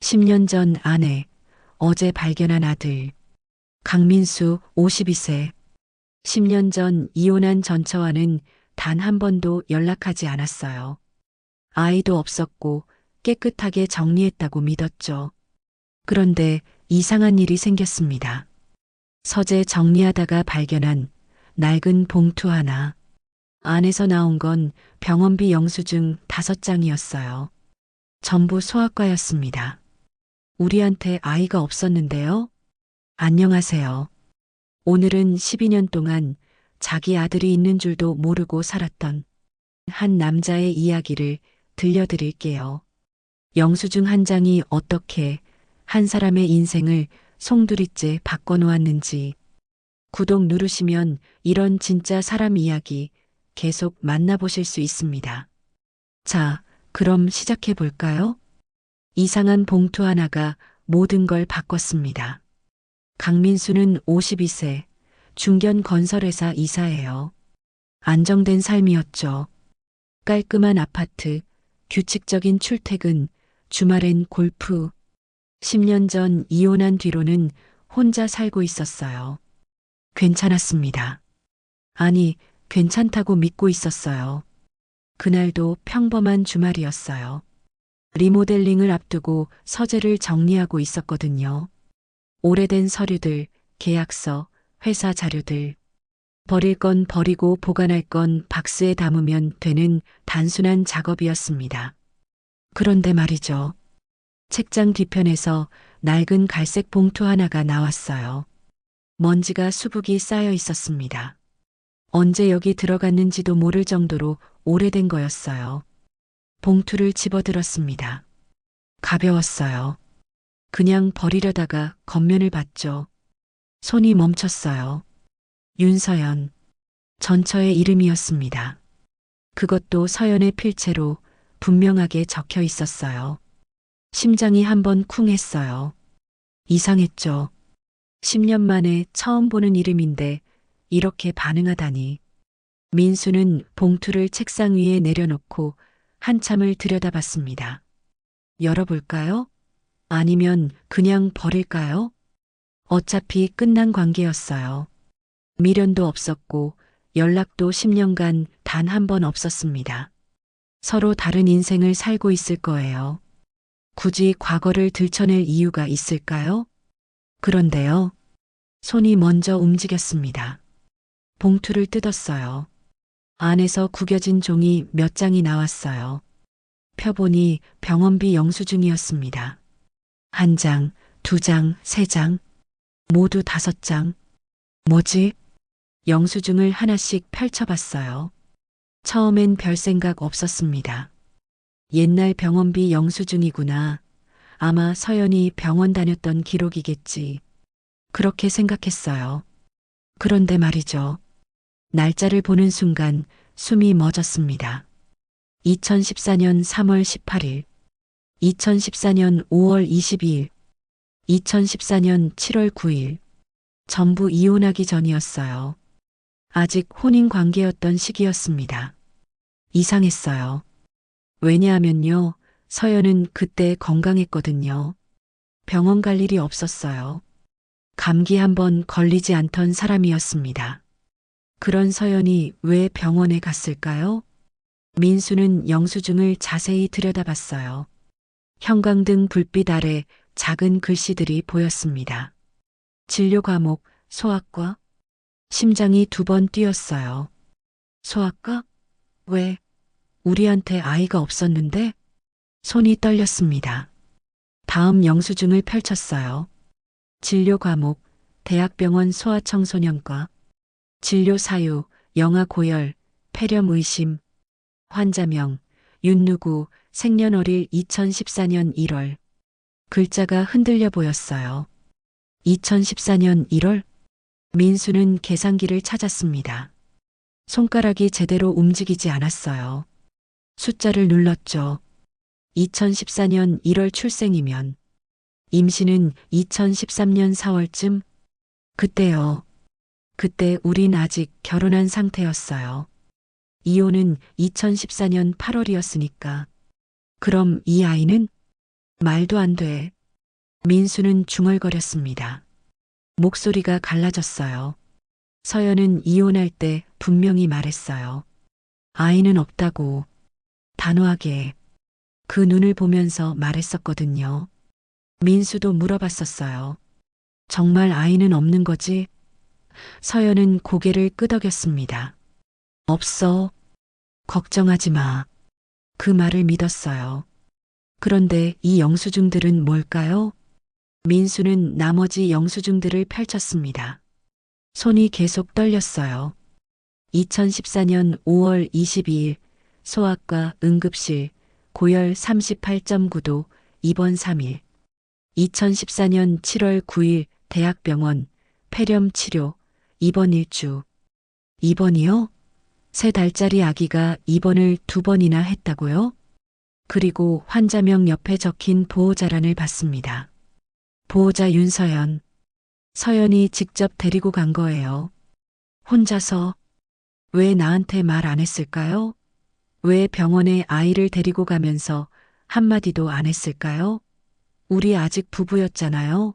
10년 전 아내, 어제 발견한 아들. 강민수 52세. 10년 전 이혼한 전처와는 단 한 번도 연락하지 않았어요. 아이도 없었고 깨끗하게 정리했다고 믿었죠. 그런데 이상한 일이 생겼습니다. 서재 정리하다가 발견한 낡은 봉투 하나. 안에서 나온 건 병원비 영수증 5장이었어요. 전부 소아과였습니다. 우리한테 아이가 없었는데요? 안녕하세요. 오늘은 12년 동안 자기 아들이 있는 줄도 모르고 살았던 한 남자의 이야기를 들려드릴게요. 영수증 한 장이 어떻게 한 사람의 인생을 송두리째 바꿔놓았는지. 구독 누르시면 이런 진짜 사람 이야기 계속 만나보실 수 있습니다. 자, 그럼 시작해 볼까요? 이상한 봉투 하나가 모든 걸 바꿨습니다. 강민수는 52세, 중견 건설회사 이사예요. 안정된 삶이었죠. 깔끔한 아파트, 규칙적인 출퇴근, 주말엔 골프. 10년 전 이혼한 뒤로는 혼자 살고 있었어요. 괜찮았습니다. 아니, 괜찮다고 믿고 있었어요. 그날도 평범한 주말이었어요. 리모델링을 앞두고 서재를 정리하고 있었거든요. 오래된 서류들, 계약서, 회사 자료들. 버릴 건 버리고 보관할 건 박스에 담으면 되는 단순한 작업이었습니다. 그런데 말이죠. 책장 뒤편에서 낡은 갈색 봉투 하나가 나왔어요. 먼지가 수북이 쌓여 있었습니다. 언제 여기 들어갔는지도 모를 정도로 오래된 거였어요. 봉투를 집어들었습니다. 가벼웠어요. 그냥 버리려다가 겉면을 봤죠. 손이 멈췄어요. 윤서연. 전처의 이름이었습니다. 그것도 서연의 필체로 분명하게 적혀 있었어요. 심장이 한번 쿵 했어요. 이상했죠. 10년 만에 처음 보는 이름인데 이렇게 반응하다니. 민수는 봉투를 책상 위에 내려놓고 한참을 들여다봤습니다. 열어볼까요? 아니면 그냥 버릴까요? 어차피 끝난 관계였어요. 미련도 없었고 연락도 10년간 단 한 번 없었습니다. 서로 다른 인생을 살고 있을 거예요. 굳이 과거를 들춰낼 이유가 있을까요? 그런데요. 손이 먼저 움직였습니다. 봉투를 뜯었어요. 안에서 구겨진 종이 몇 장이 나왔어요. 펴보니 병원비 영수증이었습니다. 1장, 2장, 3장, 모두 5장. 뭐지? 영수증을 하나씩 펼쳐봤어요. 처음엔 별 생각 없었습니다. 옛날 병원비 영수증이구나. 아마 서연이 병원 다녔던 기록이겠지. 그렇게 생각했어요. 그런데 말이죠. 날짜를 보는 순간 숨이 멎었습니다. 2014년 3월 18일, 2014년 5월 22일, 2014년 7월 9일. 전부 이혼하기 전이었어요. 아직 혼인 관계였던 시기였습니다. 이상했어요. 왜냐하면요, 서연은 그때 건강했거든요. 병원 갈 일이 없었어요. 감기 한번 걸리지 않던 사람이었습니다. 그런 서연이 왜 병원에 갔을까요? 민수는 영수증을 자세히 들여다봤어요. 형광등 불빛 아래 작은 글씨들이 보였습니다. 진료 과목, 소아과. 심장이 2번 뛰었어요. 소아과? 왜? 우리한테 아이가 없었는데? 손이 떨렸습니다. 다음 영수증을 펼쳤어요. 진료 과목, 대학병원 소아청소년과. 진료 사유, 영아 고열, 폐렴 의심. 환자명, 윤누구, 생년월일 2014년 1월. 글자가 흔들려 보였어요. 2014년 1월? 민수는 계산기를 찾았습니다. 손가락이 제대로 움직이지 않았어요. 숫자를 눌렀죠. 2014년 1월 출생이면 임신은 2013년 4월쯤? 그때요. 그때 우린 아직 결혼한 상태였어요. 이혼은 2014년 8월이었으니까. 그럼 이 아이는? 말도 안 돼. 민수는 중얼거렸습니다. 목소리가 갈라졌어요. 서연은 이혼할 때 분명히 말했어요. 아이는 없다고. 단호하게. 그 눈을 보면서 말했었거든요. 민수도 물어봤었어요. 정말 아이는 없는 거지? 서연은 고개를 끄덕였습니다. 없어. 걱정하지 마. 그 말을 믿었어요. 그런데 이 영수증들은 뭘까요? 민수는 나머지 영수증들을 펼쳤습니다. 손이 계속 떨렸어요. 2014년 5월 22일 소아과 응급실 고열 38.9도 입원 3일. 2014년 7월 9일 대학병원 폐렴 치료 입원 1주. 입원이요? 3달짜리 아기가 입원을 2번이나 했다고요? 그리고 환자명 옆에 적힌 보호자란을 봤습니다. 보호자 윤서연. 서연이 직접 데리고 간 거예요. 혼자서. 왜 나한테 말 안 했을까요? 왜 병원에 아이를 데리고 가면서 한마디도 안 했을까요? 우리 아직 부부였잖아요.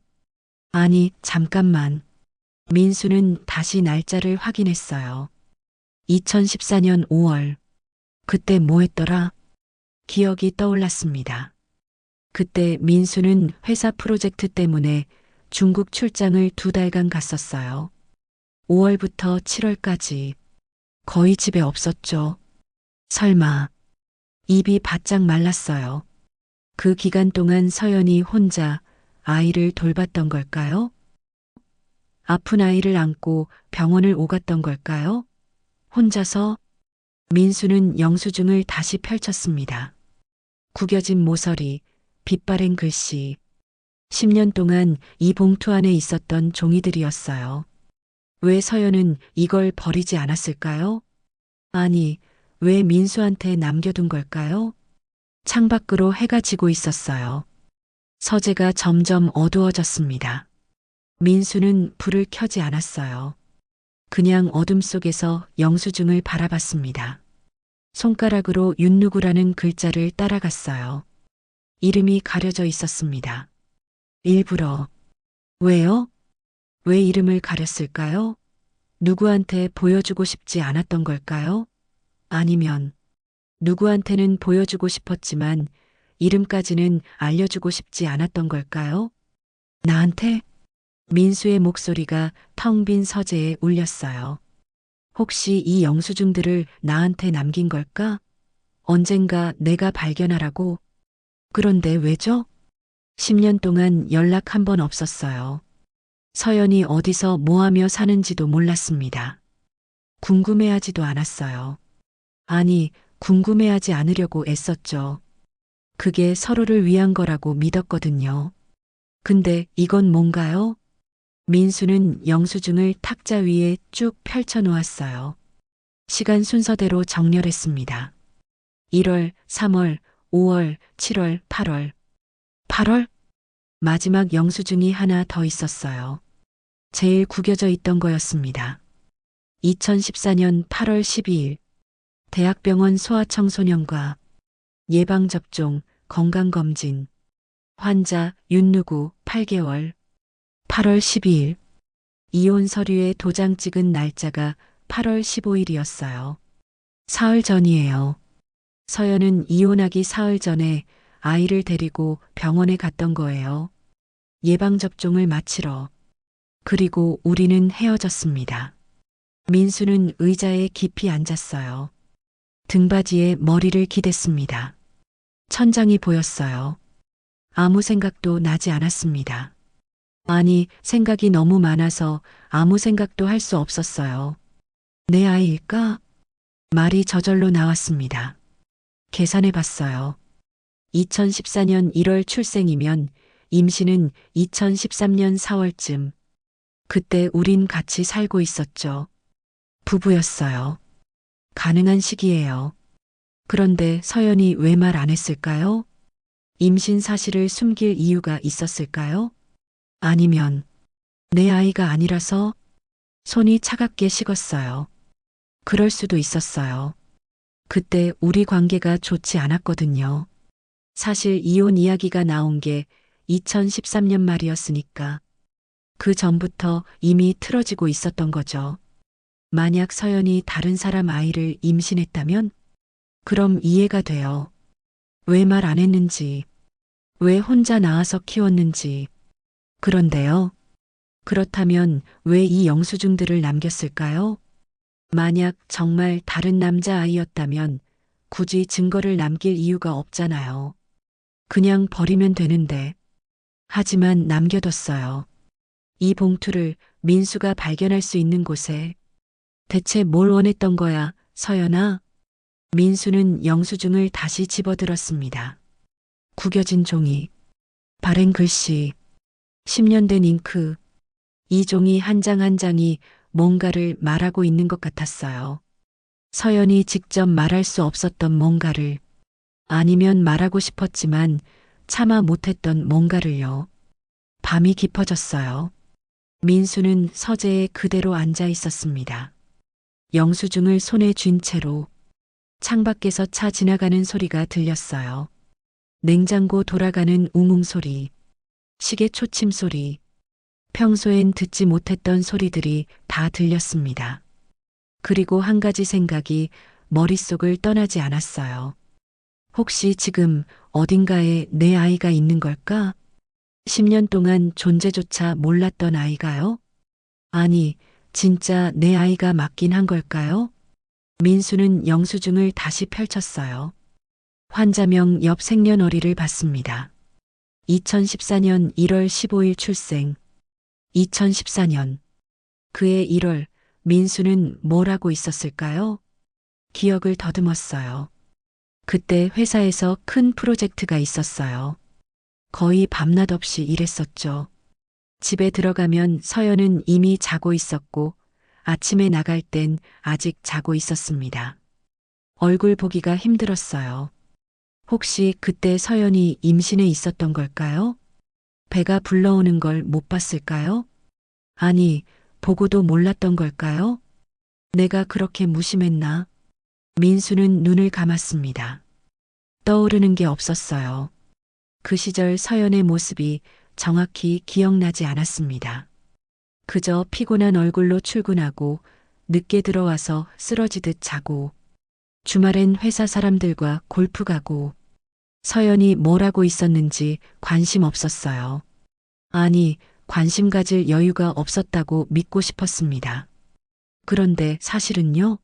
아니, 잠깐만. 민수는 다시 날짜를 확인했어요. 2014년 5월. 그때 뭐 했더라? 기억이 떠올랐습니다. 그때 민수는 회사 프로젝트 때문에 중국 출장을 2달간 갔었어요. 5월부터 7월까지. 거의 집에 없었죠. 설마. 입이 바짝 말랐어요. 그 기간 동안 서연이 혼자 아이를 돌봤던 걸까요? 아픈 아이를 안고 병원을 오갔던 걸까요? 혼자서? 민수는 영수증을 다시 펼쳤습니다. 구겨진 모서리, 빛바랜 글씨. 10년 동안 이 봉투 안에 있었던 종이들이었어요. 왜 서연은 이걸 버리지 않았을까요? 아니, 왜 민수한테 남겨둔 걸까요? 창밖으로 해가 지고 있었어요. 서재가 점점 어두워졌습니다. 민수는 불을 켜지 않았어요. 그냥 어둠 속에서 영수증을 바라봤습니다. 손가락으로 윤누구라는 글자를 따라갔어요. 이름이 가려져 있었습니다. 일부러. 왜요? 왜 이름을 가렸을까요? 누구한테 보여주고 싶지 않았던 걸까요? 아니면 누구한테는 보여주고 싶었지만 이름까지는 알려주고 싶지 않았던 걸까요? 나한테? 민수의 목소리가 텅 빈 서재에 울렸어요. 혹시 이 영수증들을 나한테 남긴 걸까? 언젠가 내가 발견하라고? 그런데 왜죠? 10년 동안 연락 한 번 없었어요. 서연이 어디서 뭐하며 사는지도 몰랐습니다. 궁금해하지도 않았어요. 아니, 궁금해하지 않으려고 애썼죠. 그게 서로를 위한 거라고 믿었거든요. 근데 이건 뭔가요? 민수는 영수증을 탁자 위에 쭉 펼쳐 놓았어요. 시간 순서대로 정렬했습니다. 1월, 3월, 5월, 7월, 8월. 8월? 마지막 영수증이 하나 더 있었어요. 제일 구겨져 있던 거였습니다. 2014년 8월 12일 대학병원 소아청소년과 예방접종, 건강검진. 환자 윤누구 8개월. 8월 12일. 이혼 서류에 도장 찍은 날짜가 8월 15일이었어요. 사흘 전이에요. 서연은 이혼하기 사흘 전에 아이를 데리고 병원에 갔던 거예요. 예방접종을 마치러. 그리고 우리는 헤어졌습니다. 민수는 의자에 깊이 앉았어요. 등받이에 머리를 기댔습니다. 천장이 보였어요. 아무 생각도 나지 않았습니다. 아니, 생각이 너무 많아서 아무 생각도 할 수 없었어요. 내 아이일까? 말이 저절로 나왔습니다. 계산해 봤어요. 2014년 1월 출생이면 임신은 2013년 4월쯤. 그때 우린 같이 살고 있었죠. 부부였어요. 가능한 시기예요. 그런데 서연이 왜 말 안 했을까요? 임신 사실을 숨길 이유가 있었을까요? 아니면 내 아이가 아니라서? 손이 차갑게 식었어요. 그럴 수도 있었어요. 그때 우리 관계가 좋지 않았거든요. 사실 이혼 이야기가 나온 게 2013년 말이었으니까 그 전부터 이미 틀어지고 있었던 거죠. 만약 서연이 다른 사람 아이를 임신했다면 그럼 이해가 돼요. 왜 말 안 했는지, 왜 혼자 낳아서 키웠는지. 그런데요. 그렇다면 왜 이 영수증들을 남겼을까요? 만약 정말 다른 남자 아이였다면 굳이 증거를 남길 이유가 없잖아요. 그냥 버리면 되는데. 하지만 남겨뒀어요. 이 봉투를 민수가 발견할 수 있는 곳에. 대체 뭘 원했던 거야, 서연아? 민수는 영수증을 다시 집어들었습니다. 구겨진 종이, 바랜 글씨, 10년 된 잉크. 이 종이 한 장 한 장이 뭔가를 말하고 있는 것 같았어요. 서연이 직접 말할 수 없었던 뭔가를, 아니면 말하고 싶었지만 차마 못했던 뭔가를요. 밤이 깊어졌어요. 민수는 서재에 그대로 앉아 있었습니다. 영수증을 손에 쥔 채로. 창밖에서 차 지나가는 소리가 들렸어요. 냉장고 돌아가는 웅웅 소리, 시계 초침 소리, 평소엔 듣지 못했던 소리들이 다 들렸습니다. 그리고 한 가지 생각이 머릿속을 떠나지 않았어요. 혹시 지금 어딘가에 내 아이가 있는 걸까? 10년 동안 존재조차 몰랐던 아이가요? 아니, 진짜 내 아이가 맞긴 한 걸까요? 민수는 영수증을 다시 펼쳤어요. 환자명 옆 생년월일을 봤습니다. 2014년 1월 15일 출생. 2014년. 그해 1월, 민수는 뭘 하고 있었을까요? 기억을 더듬었어요. 그때 회사에서 큰 프로젝트가 있었어요. 거의 밤낮 없이 일했었죠. 집에 들어가면 서연은 이미 자고 있었고 아침에 나갈 땐 아직 자고 있었습니다. 얼굴 보기가 힘들었어요. 혹시 그때 서연이 임신해 있었던 걸까요? 배가 불러오는 걸 못 봤을까요? 아니, 보고도 몰랐던 걸까요? 내가 그렇게 무심했나? 민수는 눈을 감았습니다. 떠오르는 게 없었어요. 그 시절 서연의 모습이 정확히 기억나지 않았습니다. 그저 피곤한 얼굴로 출근하고 늦게 들어와서 쓰러지듯 자고 주말엔 회사 사람들과 골프 가고 서연이 뭘 하고 있었는지 관심 없었어요. 아니, 관심 가질 여유가 없었다고 믿고 싶었습니다. 그런데 사실은요?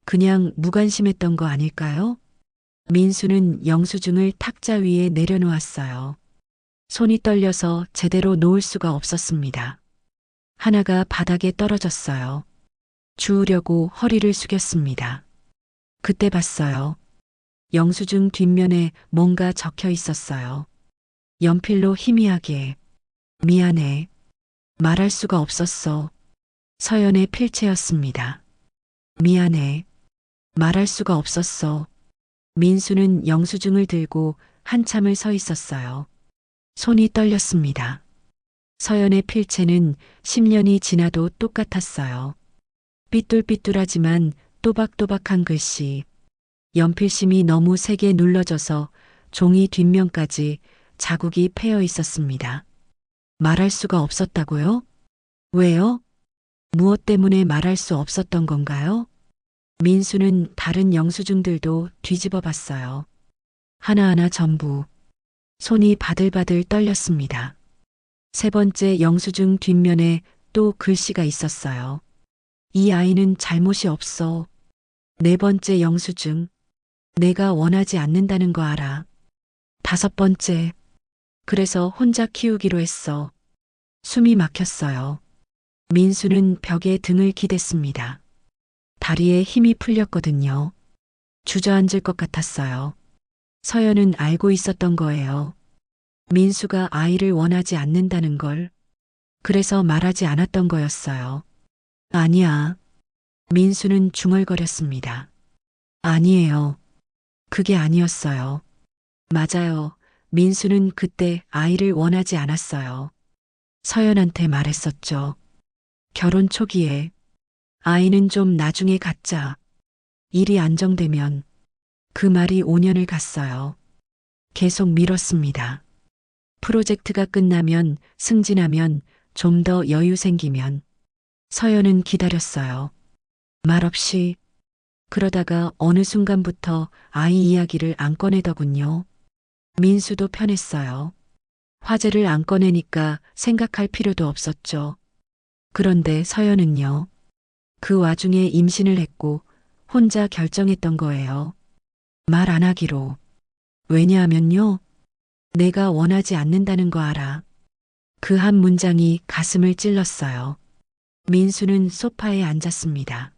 그냥 무관심했던 거 아닐까요? 민수는 영수증을 탁자 위에 내려놓았어요. 손이 떨려서 제대로 놓을 수가 없었습니다. 하나가 바닥에 떨어졌어요. 주우려고 허리를 숙였습니다. 그때 봤어요. 영수증 뒷면에 뭔가 적혀 있었어요. 연필로 희미하게. 미안해. 말할 수가 없었어. 서연의 필체였습니다. 미안해. 말할 수가 없었어. 민수는 영수증을 들고 한참을 서 있었어요. 손이 떨렸습니다. 서연의 필체는 10년이 지나도 똑같았어요. 삐뚤삐뚤하지만 또박또박한 글씨. 연필심이 너무 세게 눌러져서 종이 뒷면까지 자국이 패여 있었습니다. 말할 수가 없었다고요? 왜요? 무엇 때문에 말할 수 없었던 건가요? 민수는 다른 영수증들도 뒤집어 봤어요. 하나하나 전부. 손이 바들바들 떨렸습니다. 세 번째 영수증 뒷면에 또 글씨가 있었어요. 이 아이는 잘못이 없어. 네 번째 영수증. 내가 원하지 않는다는 거 알아. 다섯 번째. 그래서 혼자 키우기로 했어. 숨이 막혔어요. 민수는 벽에 등을 기댔습니다. 다리에 힘이 풀렸거든요. 주저앉을 것 같았어요. 서연은 알고 있었던 거예요. 민수가 아이를 원하지 않는다는 걸. 그래서 말하지 않았던 거였어요. 아니야. 민수는 중얼거렸습니다. 아니에요. 그게 아니었어요. 맞아요. 민수는 그때 아이를 원하지 않았어요. 서연한테 말했었죠. 결혼 초기에 아이는 좀 나중에 갖자. 일이 안정되면. 그 말이 5년을 갔어요. 계속 미뤘습니다. 프로젝트가 끝나면, 승진하면, 좀 더 여유 생기면. 서연은 기다렸어요. 말없이. 그러다가 어느 순간부터 아이 이야기를 안 꺼내더군요. 민수도 편했어요. 화제를 안 꺼내니까 생각할 필요도 없었죠. 그런데 서연은요. 그 와중에 임신을 했고 혼자 결정했던 거예요. 말 안 하기로. 왜냐하면요. 내가 원하지 않는다는 거 알아. 그 한 문장이 가슴을 찔렀어요. 민수는 소파에 앉았습니다.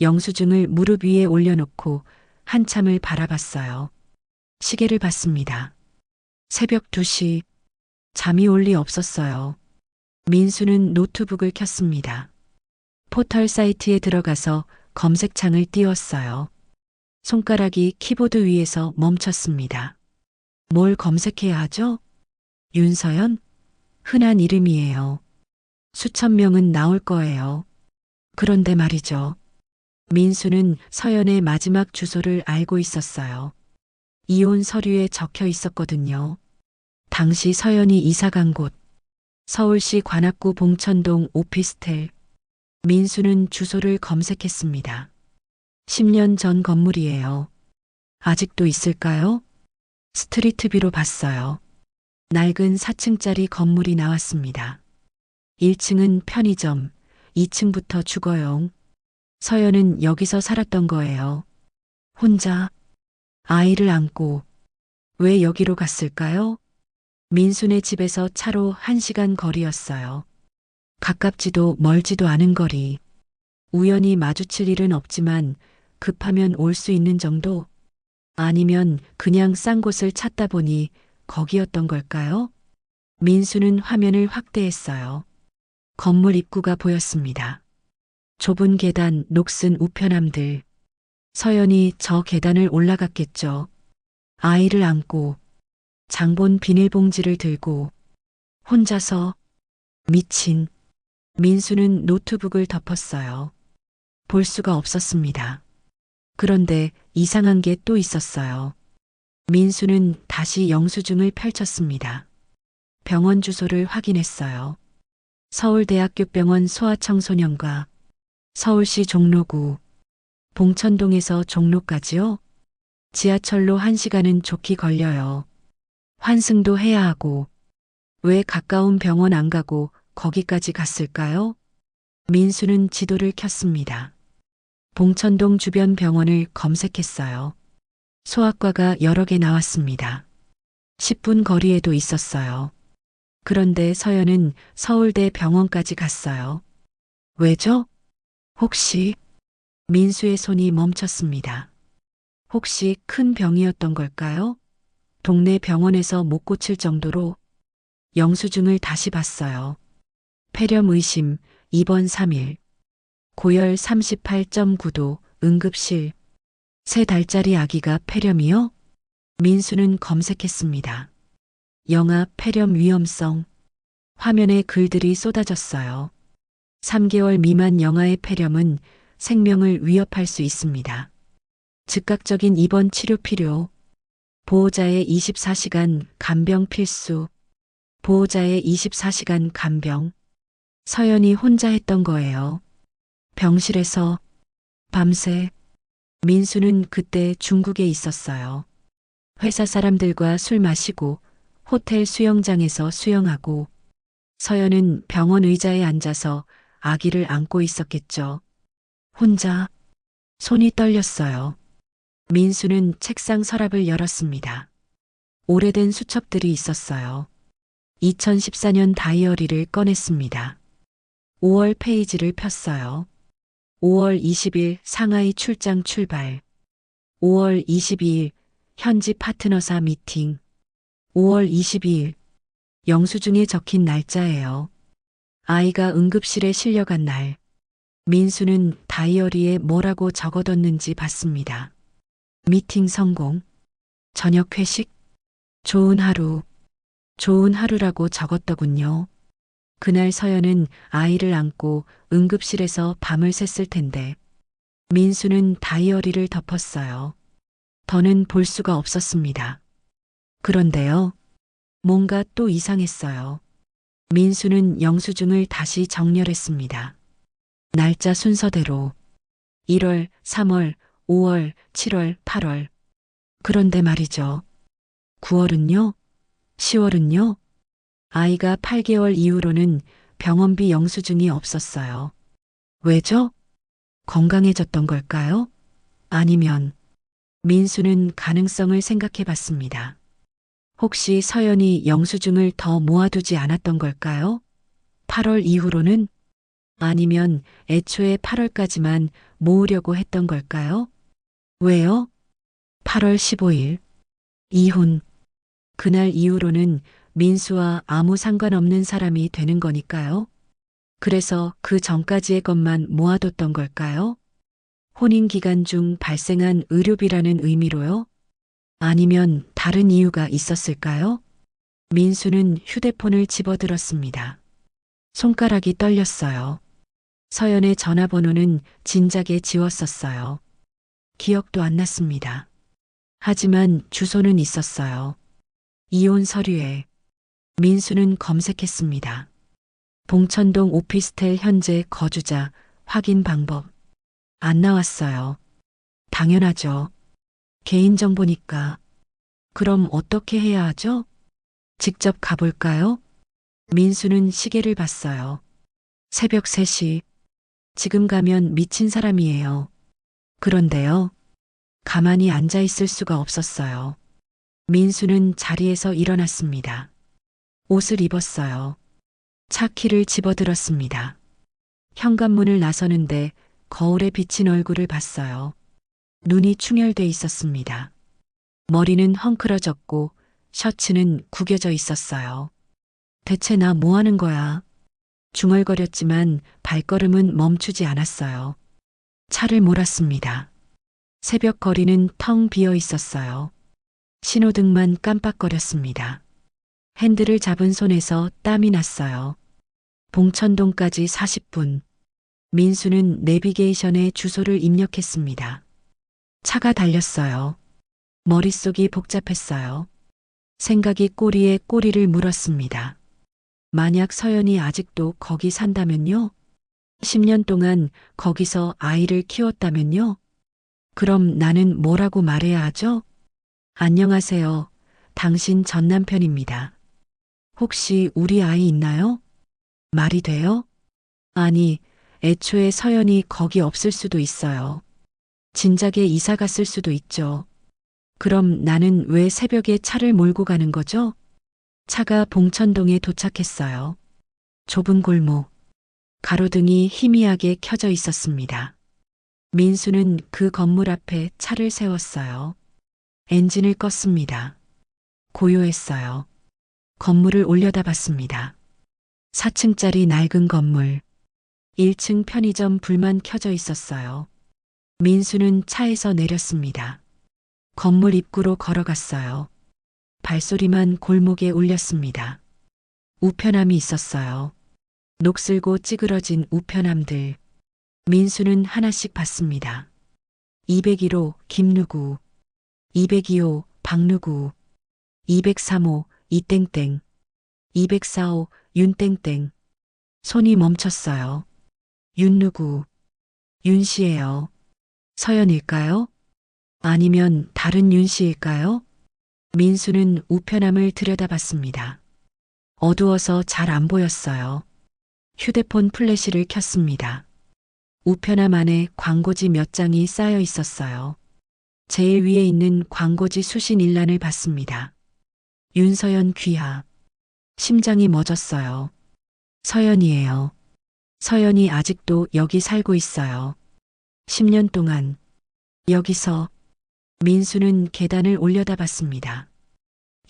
영수증을 무릎 위에 올려놓고 한참을 바라봤어요. 시계를 봤습니다. 새벽 2시. 잠이 올 리 없었어요. 민수는 노트북을 켰습니다. 포털 사이트에 들어가서 검색창을 띄웠어요. 손가락이 키보드 위에서 멈췄습니다. 뭘 검색해야 하죠? 윤서연? 흔한 이름이에요. 수천 명은 나올 거예요. 그런데 말이죠. 민수는 서연의 마지막 주소를 알고 있었어요. 이혼 서류에 적혀 있었거든요. 당시 서연이 이사 간 곳. 서울시 관악구 봉천동 오피스텔. 민수는 주소를 검색했습니다. 10년 전 건물이에요. 아직도 있을까요? 스트리트뷰로 봤어요. 낡은 4층짜리 건물이 나왔습니다. 1층은 편의점, 2층부터 주거용. 서연은 여기서 살았던 거예요. 혼자, 아이를 안고. 왜 여기로 갔을까요? 민수네 집에서 차로 1시간 거리였어요. 가깝지도 멀지도 않은 거리. 우연히 마주칠 일은 없지만 급하면 올 수 있는 정도? 아니면 그냥 싼 곳을 찾다 보니 거기였던 걸까요? 민수는 화면을 확대했어요. 건물 입구가 보였습니다. 좁은 계단, 녹슨 우편함들. 서연이 저 계단을 올라갔겠죠. 아이를 안고, 장본 비닐봉지를 들고, 혼자서. 미친. 민수는 노트북을 덮었어요. 볼 수가 없었습니다. 그런데 이상한 게 또 있었어요. 민수는 다시 영수증을 펼쳤습니다. 병원 주소를 확인했어요. 서울대학교병원 소아청소년과 서울시 종로구, 봉천동에서 종로까지요? 지하철로 1시간은 좋게 걸려요. 환승도 해야 하고, 왜 가까운 병원 안 가고 거기까지 갔을까요? 민수는 지도를 켰습니다. 봉천동 주변 병원을 검색했어요. 소아과가 여러 개 나왔습니다. 10분 거리에도 있었어요. 그런데 서연은 서울대 병원까지 갔어요. 왜죠? 혹시 민수의 손이 멈췄습니다. 혹시 큰 병이었던 걸까요? 동네 병원에서 못 고칠 정도로. 영수증을 다시 봤어요. 폐렴 의심, 입원 3일. 고열 38.9도, 응급실. 3달짜리 아기가 폐렴이요? 민수는 검색했습니다. 영아 폐렴 위험성. 화면에 글들이 쏟아졌어요. 3개월 미만 영아의 폐렴은 생명을 위협할 수 있습니다. 즉각적인 입원 치료 필요. 보호자의 24시간 간병 필수. 보호자의 24시간 간병. 서연이 혼자 했던 거예요. 병실에서 밤새. 민수는 그때 중국에 있었어요. 회사 사람들과 술 마시고 호텔 수영장에서 수영하고 서연은 병원 의자에 앉아서 아기를 안고 있었겠죠. 혼자. 손이 떨렸어요. 민수는 책상 서랍을 열었습니다. 오래된 수첩들이 있었어요. 2014년 다이어리를 꺼냈습니다. 5월 페이지를 폈어요. 5월 20일 상하이 출장 출발. 5월 22일 현지 파트너사 미팅. 5월 22일 영수증에 적힌 날짜예요. 아이가 응급실에 실려간 날. 민수는 다이어리에 뭐라고 적어뒀는지 봤습니다. 미팅 성공. 저녁 회식. 좋은 하루. 좋은 하루라고 적었더군요. 그날 서연은 아이를 안고 응급실에서 밤을 샜을 텐데 민수는 다이어리를 덮었어요. 더는 볼 수가 없었습니다. 그런데요. 뭔가 또 이상했어요. 민수는 영수증을 다시 정렬했습니다. 날짜 순서대로 1월, 3월, 5월, 7월, 8월. 그런데 말이죠. 9월은요? 10월은요? 아이가 8개월 이후로는 병원비 영수증이 없었어요. 왜죠? 건강해졌던 걸까요? 아니면 민수는 가능성을 생각해 봤습니다. 혹시 서연이 영수증을 더 모아두지 않았던 걸까요? 8월 이후로는? 아니면 애초에 8월까지만 모으려고 했던 걸까요? 왜요? 8월 15일. 이혼. 그날 이후로는 민수와 아무 상관없는 사람이 되는 거니까요. 그래서 그 전까지의 것만 모아뒀던 걸까요? 혼인 기간 중 발생한 의료비라는 의미로요? 아니면 다른 이유가 있었을까요? 민수는 휴대폰을 집어들었습니다. 손가락이 떨렸어요. 서연의 전화번호는 진작에 지웠었어요. 기억도 안 났습니다. 하지만 주소는 있었어요. 이혼 서류에. 민수는 검색했습니다. 봉천동 오피스텔 현재 거주자 확인 방법. 안 나왔어요. 당연하죠. 개인정보니까. 그럼 어떻게 해야 하죠? 직접 가볼까요? 민수는 시계를 봤어요. 새벽 3시. 지금 가면 미친 사람이에요. 그런데요. 가만히 앉아 있을 수가 없었어요. 민수는 자리에서 일어났습니다. 옷을 입었어요. 차 키를 집어들었습니다. 현관문을 나서는데 거울에 비친 얼굴을 봤어요. 눈이 충혈돼 있었습니다. 머리는 헝클어졌고 셔츠는 구겨져 있었어요. 대체 나 뭐 하는 거야? 중얼거렸지만 발걸음은 멈추지 않았어요. 차를 몰았습니다. 새벽 거리는 텅 비어 있었어요. 신호등만 깜빡거렸습니다. 핸들을 잡은 손에서 땀이 났어요. 봉천동까지 40분. 민수는 내비게이션에 주소를 입력했습니다. 차가 달렸어요. 머릿속이 복잡했어요. 생각이 꼬리에 꼬리를 물었습니다. 만약 서연이 아직도 거기 산다면요? 10년 동안 거기서 아이를 키웠다면요? 그럼 나는 뭐라고 말해야 하죠? 안녕하세요. 당신 전 남편입니다. 혹시 우리 아이 있나요? 말이 돼요? 아니, 애초에 서연이 거기 없을 수도 있어요. 진작에 이사 갔을 수도 있죠. 그럼 나는 왜 새벽에 차를 몰고 가는 거죠? 차가 봉천동에 도착했어요. 좁은 골목. 가로등이 희미하게 켜져 있었습니다. 민수는 그 건물 앞에 차를 세웠어요. 엔진을 껐습니다. 고요했어요. 건물을 올려다봤습니다. 4층짜리 낡은 건물. 1층 편의점 불만 켜져 있었어요. 민수는 차에서 내렸습니다. 건물 입구로 걸어갔어요. 발소리만 골목에 울렸습니다. 우편함이 있었어요. 녹슬고 찌그러진 우편함들. 민수는 하나씩 봤습니다. 201호 김누구, 202호 박누구, 203호 이땡땡, 204호 윤땡땡. 손이 멈췄어요. 윤누구, 윤씨예요. 서연일까요? 아니면 다른 윤씨일까요? 민수는 우편함을 들여다봤습니다. 어두워서 잘 안 보였어요. 휴대폰 플래시를 켰습니다. 우편함 안에 광고지 몇 장이 쌓여 있었어요. 제일 위에 있는 광고지 수신 일란을 봤습니다. 윤서연 귀하. 심장이 멎었어요. 서연이에요. 서연이 아직도 여기 살고 있어요. 10년 동안. 여기서. 민수는 계단을 올려다봤습니다.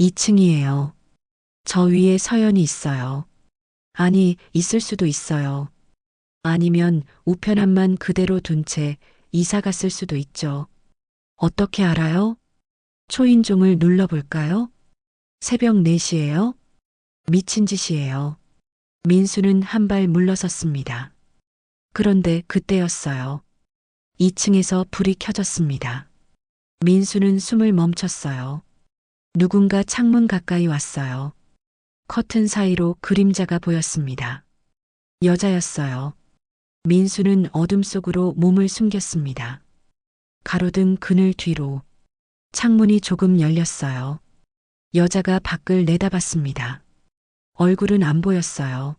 2층이에요. 저 위에 서연이 있어요. 아니, 있을 수도 있어요. 아니면 우편함만 그대로 둔 채 이사 갔을 수도 있죠. 어떻게 알아요? 초인종을 눌러볼까요? 새벽 4시예요? 미친 짓이에요. 민수는 한 발 물러섰습니다. 그런데 그때였어요. 2층에서 불이 켜졌습니다. 민수는 숨을 멈췄어요. 누군가 창문 가까이 왔어요. 커튼 사이로 그림자가 보였습니다. 여자였어요. 민수는 어둠 속으로 몸을 숨겼습니다. 가로등 그늘 뒤로 창문이 조금 열렸어요. 여자가 밖을 내다봤습니다. 얼굴은 안 보였어요.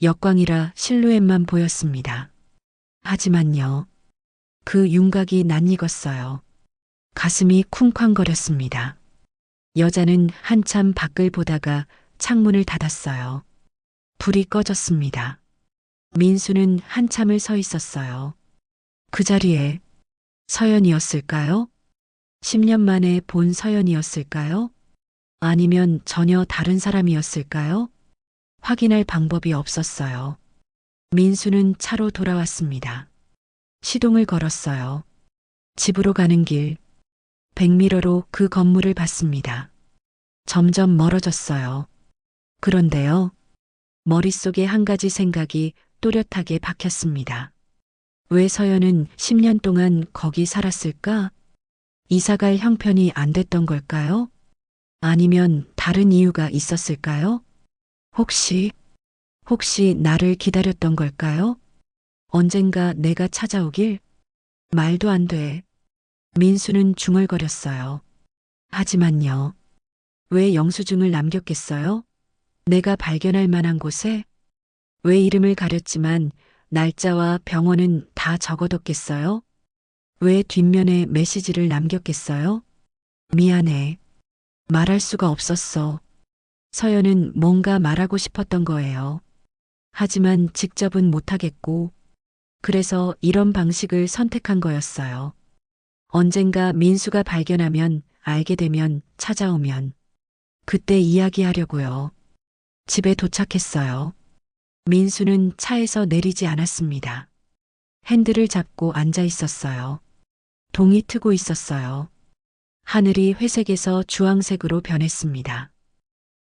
역광이라 실루엣만 보였습니다. 하지만요. 그 윤곽이 낯익었어요. 가슴이 쿵쾅거렸습니다. 여자는 한참 밖을 보다가 창문을 닫았어요. 불이 꺼졌습니다. 민수는 한참을 서 있었어요. 그 자리에 서연이었을까요? 10년 만에 본 서연이었을까요? 아니면 전혀 다른 사람이었을까요? 확인할 방법이 없었어요. 민수는 차로 돌아왔습니다. 시동을 걸었어요. 집으로 가는 길, 백미러로 그 건물을 봤습니다. 점점 멀어졌어요. 그런데요, 머릿속에 한 가지 생각이 또렷하게 박혔습니다. 왜 서연은 10년 동안 거기 살았을까? 이사갈 형편이 안 됐던 걸까요? 아니면 다른 이유가 있었을까요? 혹시 나를 기다렸던 걸까요? 언젠가 내가 찾아오길? 말도 안 돼. 민수는 중얼거렸어요. 하지만요. 왜 영수증을 남겼겠어요? 내가 발견할 만한 곳에? 왜 이름을 가렸지만 날짜와 병원은 다 적어뒀겠어요? 왜 뒷면에 메시지를 남겼겠어요? 미안해. 말할 수가 없었어. 서연은 뭔가 말하고 싶었던 거예요. 하지만 직접은 못하겠고, 그래서 이런 방식을 선택한 거였어요. 언젠가 민수가 발견하면, 알게 되면, 찾아오면, 그때 이야기하려고요. 집에 도착했어요. 민수는 차에서 내리지 않았습니다. 핸들을 잡고 앉아 있었어요. 동이 트고 있었어요. 하늘이 회색에서 주황색으로 변했습니다.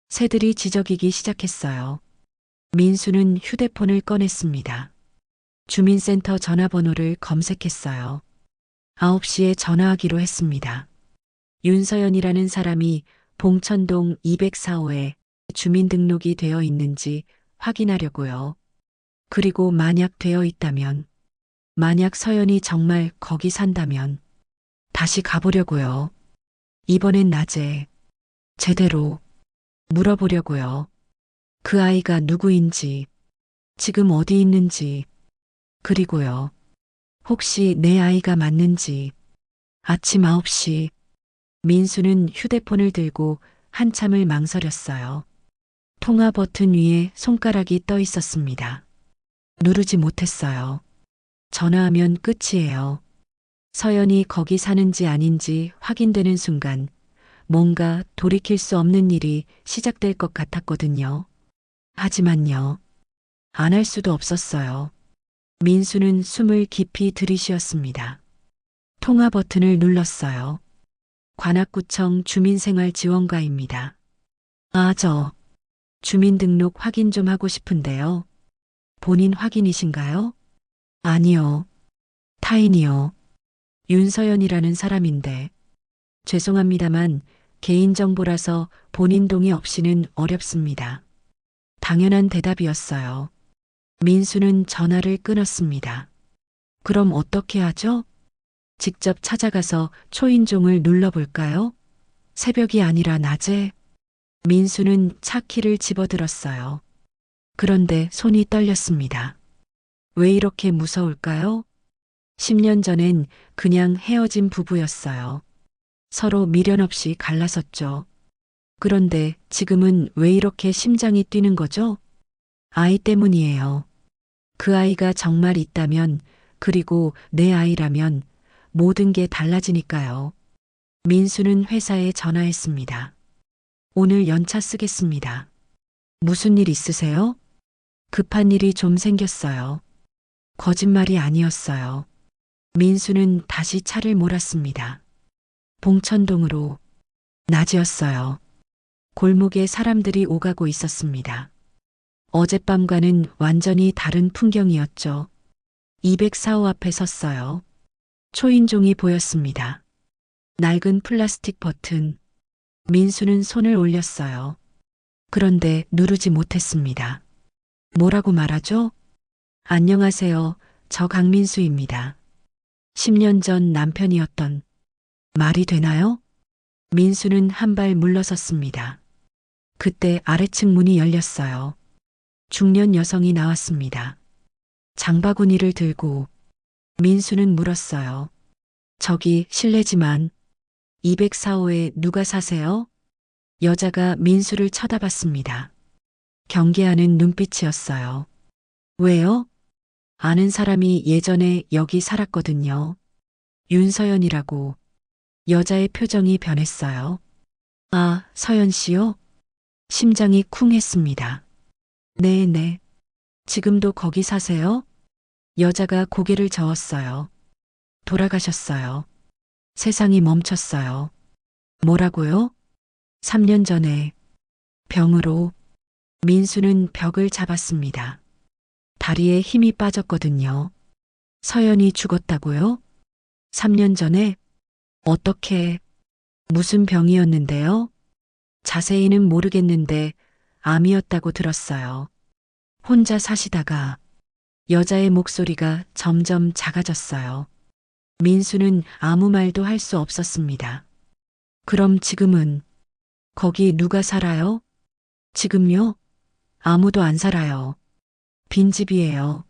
새들이 지저귀기 시작했어요. 민수는 휴대폰을 꺼냈습니다. 주민센터 전화번호를 검색했어요. 9시에 전화하기로 했습니다. 윤서연이라는 사람이 봉천동 204호에 주민등록이 되어 있는지 확인하려고요. 그리고 만약 되어 있다면, 만약 서연이 정말 거기 산다면 다시 가보려고요. 이번엔 낮에 제대로 물어보려고요. 그 아이가 누구인지, 지금 어디 있는지, 그리고요. 혹시 내 아이가 맞는지. 아침 9시 민수는 휴대폰을 들고 한참을 망설였어요. 통화 버튼 위에 손가락이 떠 있었습니다. 누르지 못했어요. 전화하면 끝이에요. 서연이 거기 사는지 아닌지 확인되는 순간 뭔가 돌이킬 수 없는 일이 시작될 것 같았거든요. 하지만요. 안 할 수도 없었어요. 민수는 숨을 깊이 들이쉬었습니다. 통화 버튼을 눌렀어요. 관악구청 주민생활지원과입니다. 주민등록 확인 좀 하고 싶은데요. 본인 확인이신가요? 아니요. 타인이요. 윤서연이라는 사람인데. 죄송합니다만 개인정보라서 본인 동의 없이는 어렵습니다. 당연한 대답이었어요. 민수는 전화를 끊었습니다. 그럼 어떻게 하죠? 직접 찾아가서 초인종을 눌러볼까요? 새벽이 아니라 낮에? 민수는 차 키를 집어들었어요. 그런데 손이 떨렸습니다. 왜 이렇게 무서울까요? 10년 전엔 그냥 헤어진 부부였어요. 서로 미련 없이 갈라섰죠. 그런데 지금은 왜 이렇게 심장이 뛰는 거죠? 아이 때문이에요. 그 아이가 정말 있다면, 그리고 내 아이라면 모든 게 달라지니까요. 민수는 회사에 전화했습니다. 오늘 연차 쓰겠습니다. 무슨 일 있으세요? 급한 일이 좀 생겼어요. 거짓말이 아니었어요. 민수는 다시 차를 몰았습니다. 봉천동으로. 낮이었어요. 골목에 사람들이 오가고 있었습니다. 어젯밤과는 완전히 다른 풍경이었죠. 204호 앞에 섰어요. 초인종이 보였습니다. 낡은 플라스틱 버튼. 민수는 손을 올렸어요. 그런데 누르지 못했습니다. 뭐라고 말하죠? 안녕하세요. 저 강민수입니다. 10년 전 남편이었던. 말이 되나요? 민수는 한 발 물러섰습니다. 그때 아래층 문이 열렸어요. 중년 여성이 나왔습니다. 장바구니를 들고. 민수는 물었어요. 저기 실례지만 204호에 누가 사세요? 여자가 민수를 쳐다봤습니다. 경계하는 눈빛이었어요. 왜요? 아는 사람이 예전에 여기 살았거든요. 윤서연이라고. 여자의 표정이 변했어요. 아, 서연 씨요? 심장이 쿵 했습니다. 네네. 지금도 거기 사세요? 여자가 고개를 저었어요. 돌아가셨어요. 세상이 멈췄어요. 뭐라고요? 3년 전에 병으로. 민수는 벽을 잡았습니다. 다리에 힘이 빠졌거든요. 서연이 죽었다고요? 3년 전에? 어떻게, 무슨 병이었는데요? 자세히는 모르겠는데 암이었다고 들었어요. 혼자 사시다가. 여자의 목소리가 점점 작아졌어요. 민수는 아무 말도 할 수 없었습니다. 그럼 지금은 거기 누가 살아요? 지금요? 아무도 안 살아요. 빈집이에요.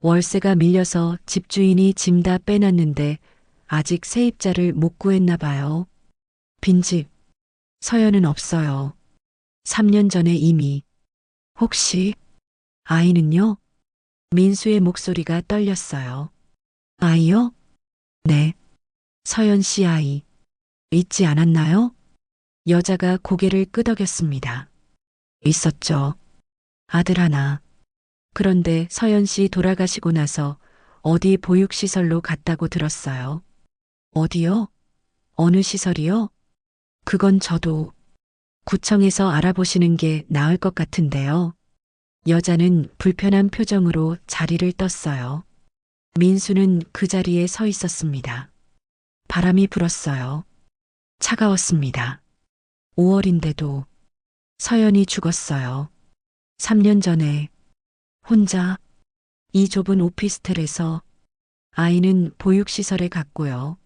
월세가 밀려서 집주인이 짐 다 빼놨는데 아직 세입자를 못 구했나 봐요. 빈집. 서연은 없어요. 3년 전에 이미. 혹시 아이는요? 민수의 목소리가 떨렸어요. 아이요? 네. 서연 씨 아이. 있지 않았나요? 여자가 고개를 끄덕였습니다. 있었죠. 아들 하나. 그런데 서연 씨 돌아가시고 나서 어디 보육시설로 갔다고 들었어요. 어디요? 어느 시설이요? 그건 저도 구청에서 알아보시는 게 나을 것 같은데요. 여자는 불편한 표정으로 자리를 떴어요. 민수는 그 자리에 서 있었습니다. 바람이 불었어요. 차가웠습니다. 5월인데도 서연이 죽었어요. 3년 전에 혼자 이 좁은 오피스텔에서. 아이는 보육시설에 갔고요.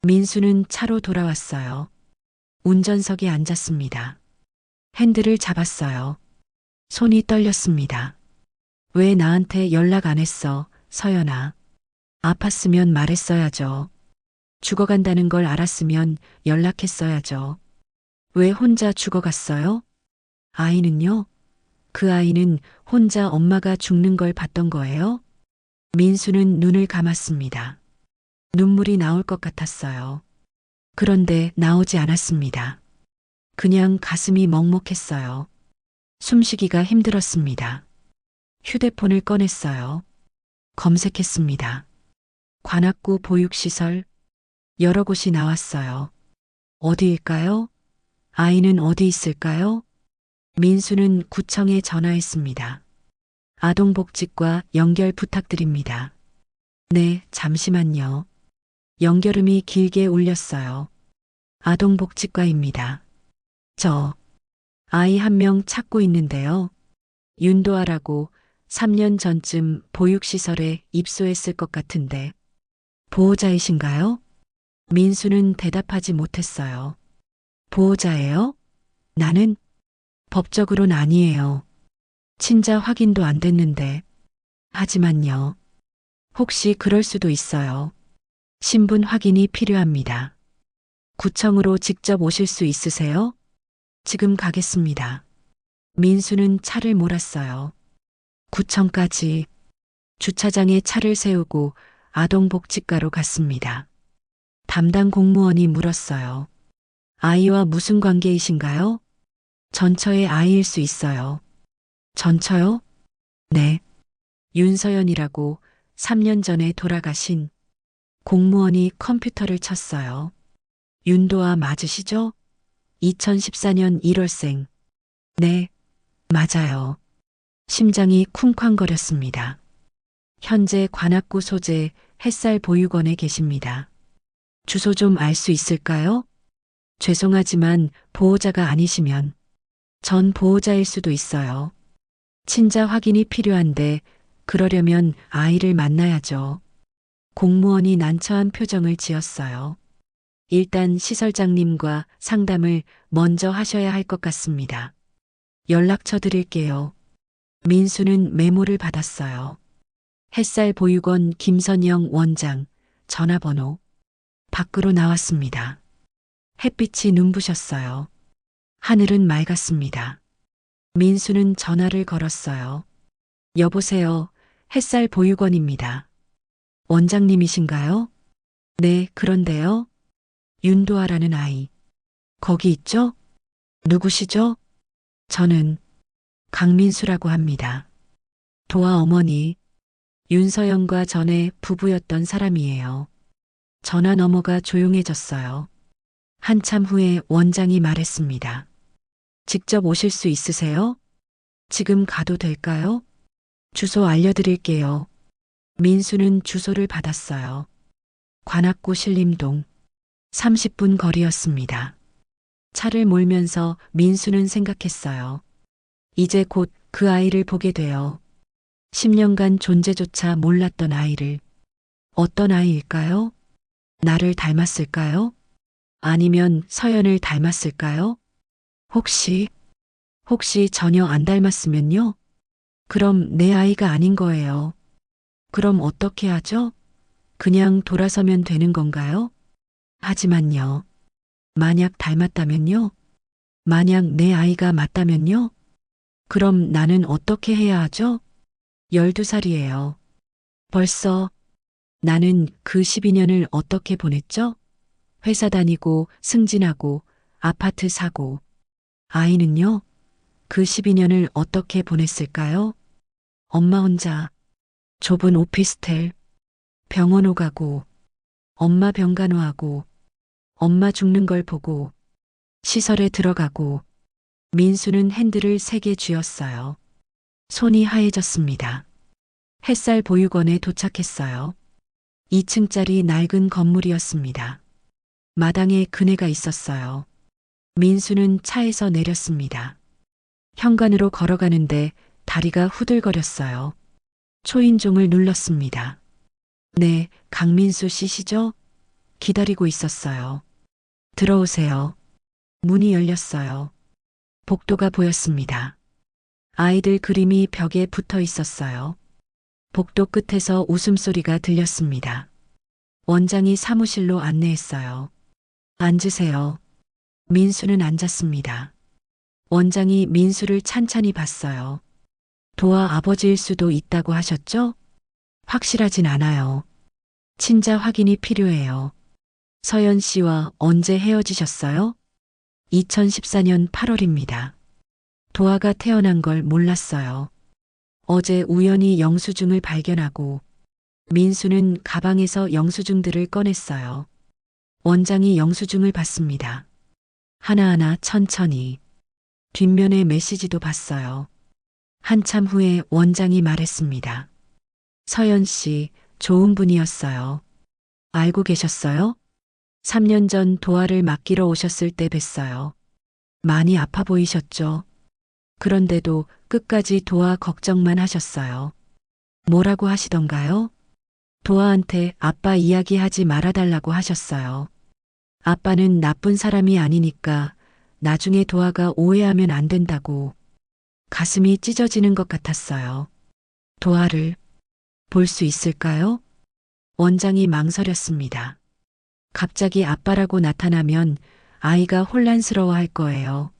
민수는 차로 돌아왔어요. 운전석에 앉았습니다. 핸들을 잡았어요. 손이 떨렸습니다. 왜 나한테 연락 안 했어, 서연아? 아팠으면 말했어야죠. 죽어간다는 걸 알았으면 연락했어야죠. 왜 혼자 죽어갔어요? 아이는요? 그 아이는 혼자 엄마가 죽는 걸 봤던 거예요? 민수는 눈을 감았습니다. 눈물이 나올 것 같았어요. 그런데 나오지 않았습니다. 그냥 가슴이 먹먹했어요. 숨쉬기가 힘들었습니다. 휴대폰을 꺼냈어요. 검색했습니다. 관악구 보육시설. 여러 곳이 나왔어요. 어디일까요? 아이는 어디 있을까요? 민수는 구청에 전화했습니다. 아동복지과 연결 부탁드립니다. 네, 잠시만요. 연결음이 길게 울렸어요. 아동복지과입니다. 저 아이 한 명 찾고 있는데요. 윤도아라고 3년 전쯤 보육시설에 입소했을 것 같은데. 보호자이신가요? 민수는 대답하지 못했어요. 보호자예요? 나는 법적으론 아니에요. 친자 확인도 안 됐는데. 하지만요. 혹시 그럴 수도 있어요. 신분 확인이 필요합니다. 구청으로 직접 오실 수 있으세요? 지금 가겠습니다. 민수는 차를 몰았어요. 구청까지. 주차장에 차를 세우고 아동복지과로 갔습니다. 담당 공무원이 물었어요. 아이와 무슨 관계이신가요? 전처의 아이일 수 있어요. 전처요? 네. 윤서연이라고 3년 전에 돌아가신. 공무원이 컴퓨터를 쳤어요. 윤도아 맞으시죠? 2014년 1월생. 네, 맞아요. 심장이 쿵쾅거렸습니다. 현재 관악구 소재 햇살보육원에 계십니다. 주소 좀 알 수 있을까요? 죄송하지만 보호자가 아니시면. 전 보호자일 수도 있어요. 친자 확인이 필요한데 그러려면 아이를 만나야죠. 공무원이 난처한 표정을 지었어요. 일단 시설장님과 상담을 먼저 하셔야 할 것 같습니다. 연락처 드릴게요. 민수는 메모를 받았어요. 햇살 보육원 김선영 원장, 전화번호. 밖으로 나왔습니다. 햇빛이 눈부셨어요. 하늘은 맑았습니다. 민수는 전화를 걸었어요. 여보세요. 햇살 보육원입니다. 원장님이신가요? 네, 그런데요. 윤도아라는 아이. 거기 있죠? 누구시죠? 저는 강민수라고 합니다. 도아 어머니, 윤서영과 전에 부부였던 사람이에요. 전화 너머가 조용해졌어요. 한참 후에 원장이 말했습니다. 직접 오실 수 있으세요? 지금 가도 될까요? 주소 알려드릴게요. 민수는 주소를 받았어요. 관악구 신림동. 30분 거리였습니다. 차를 몰면서 민수는 생각했어요. 이제 곧 그 아이를 보게 돼요. 10년간 존재조차 몰랐던 아이를. 어떤 아이일까요? 나를 닮았을까요? 아니면 서연을 닮았을까요? 혹시 전혀 안 닮았으면요? 그럼 내 아이가 아닌 거예요. 그럼 어떻게 하죠? 그냥 돌아서면 되는 건가요? 하지만요. 만약 닮았다면요? 만약 내 아이가 맞다면요? 그럼 나는 어떻게 해야 하죠? 12살이에요. 벌써 나는 그 12년을 어떻게 보냈죠? 회사 다니고 승진하고 아파트 사고. 아이는요? 그 12년을 어떻게 보냈을까요? 엄마 혼자 좁은 오피스텔, 병원 오가고, 엄마 병간호하고, 엄마 죽는 걸 보고, 시설에 들어가고, 민수는 핸들을 3개 쥐었어요. 손이 하얘졌습니다. 햇살 보육원에 도착했어요. 2층짜리 낡은 건물이었습니다. 마당에 그네가 있었어요. 민수는 차에서 내렸습니다. 현관으로 걸어가는데 다리가 후들거렸어요. 초인종을 눌렀습니다. 네, 강민수 씨시죠? 기다리고 있었어요. 들어오세요. 문이 열렸어요. 복도가 보였습니다. 아이들 그림이 벽에 붙어 있었어요. 복도 끝에서 웃음소리가 들렸습니다. 원장이 사무실로 안내했어요. 앉으세요. 민수는 앉았습니다. 원장이 민수를 찬찬히 봤어요. 도아 아버지일 수도 있다고 하셨죠? 확실하진 않아요. 친자 확인이 필요해요. 서연 씨와 언제 헤어지셨어요? 2014년 8월입니다. 도아가 태어난 걸 몰랐어요. 어제 우연히 영수증을 발견하고 민수는 가방에서 영수증들을 꺼냈어요. 원장이 영수증을 봤습니다. 하나하나 천천히. 뒷면에 메시지도 봤어요. 한참 후에 원장이 말했습니다. 서연 씨, 좋은 분이었어요. 알고 계셨어요? 3년 전 도아를 맡기러 오셨을 때 뵀어요. 많이 아파 보이셨죠? 그런데도 끝까지 도아 걱정만 하셨어요. 뭐라고 하시던가요? 도아한테 아빠 이야기하지 말아달라고 하셨어요. 아빠는 나쁜 사람이 아니니까 나중에 도아가 오해하면 안 된다고. 가슴이 찢어지는 것 같았어요. 도아를 볼 수 있을까요? 원장이 망설였습니다. 갑자기 아빠라고 나타나면 아이가 혼란스러워 할 거예요.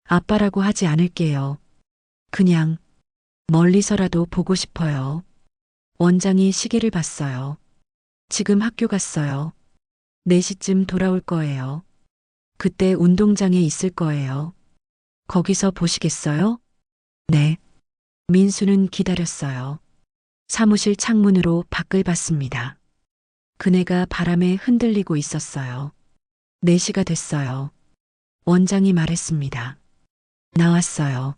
아빠라고 하지 않을게요. 그냥 멀리서라도 보고 싶어요. 원장이 시계를 봤어요. 지금 학교 갔어요. 4시쯤 돌아올 거예요. 그때 운동장에 있을 거예요. 거기서 보시겠어요? 네. 민수는 기다렸어요. 사무실 창문으로 밖을 봤습니다. 그네가 바람에 흔들리고 있었어요. 4시가 됐어요. 원장이 말했습니다. 나왔어요.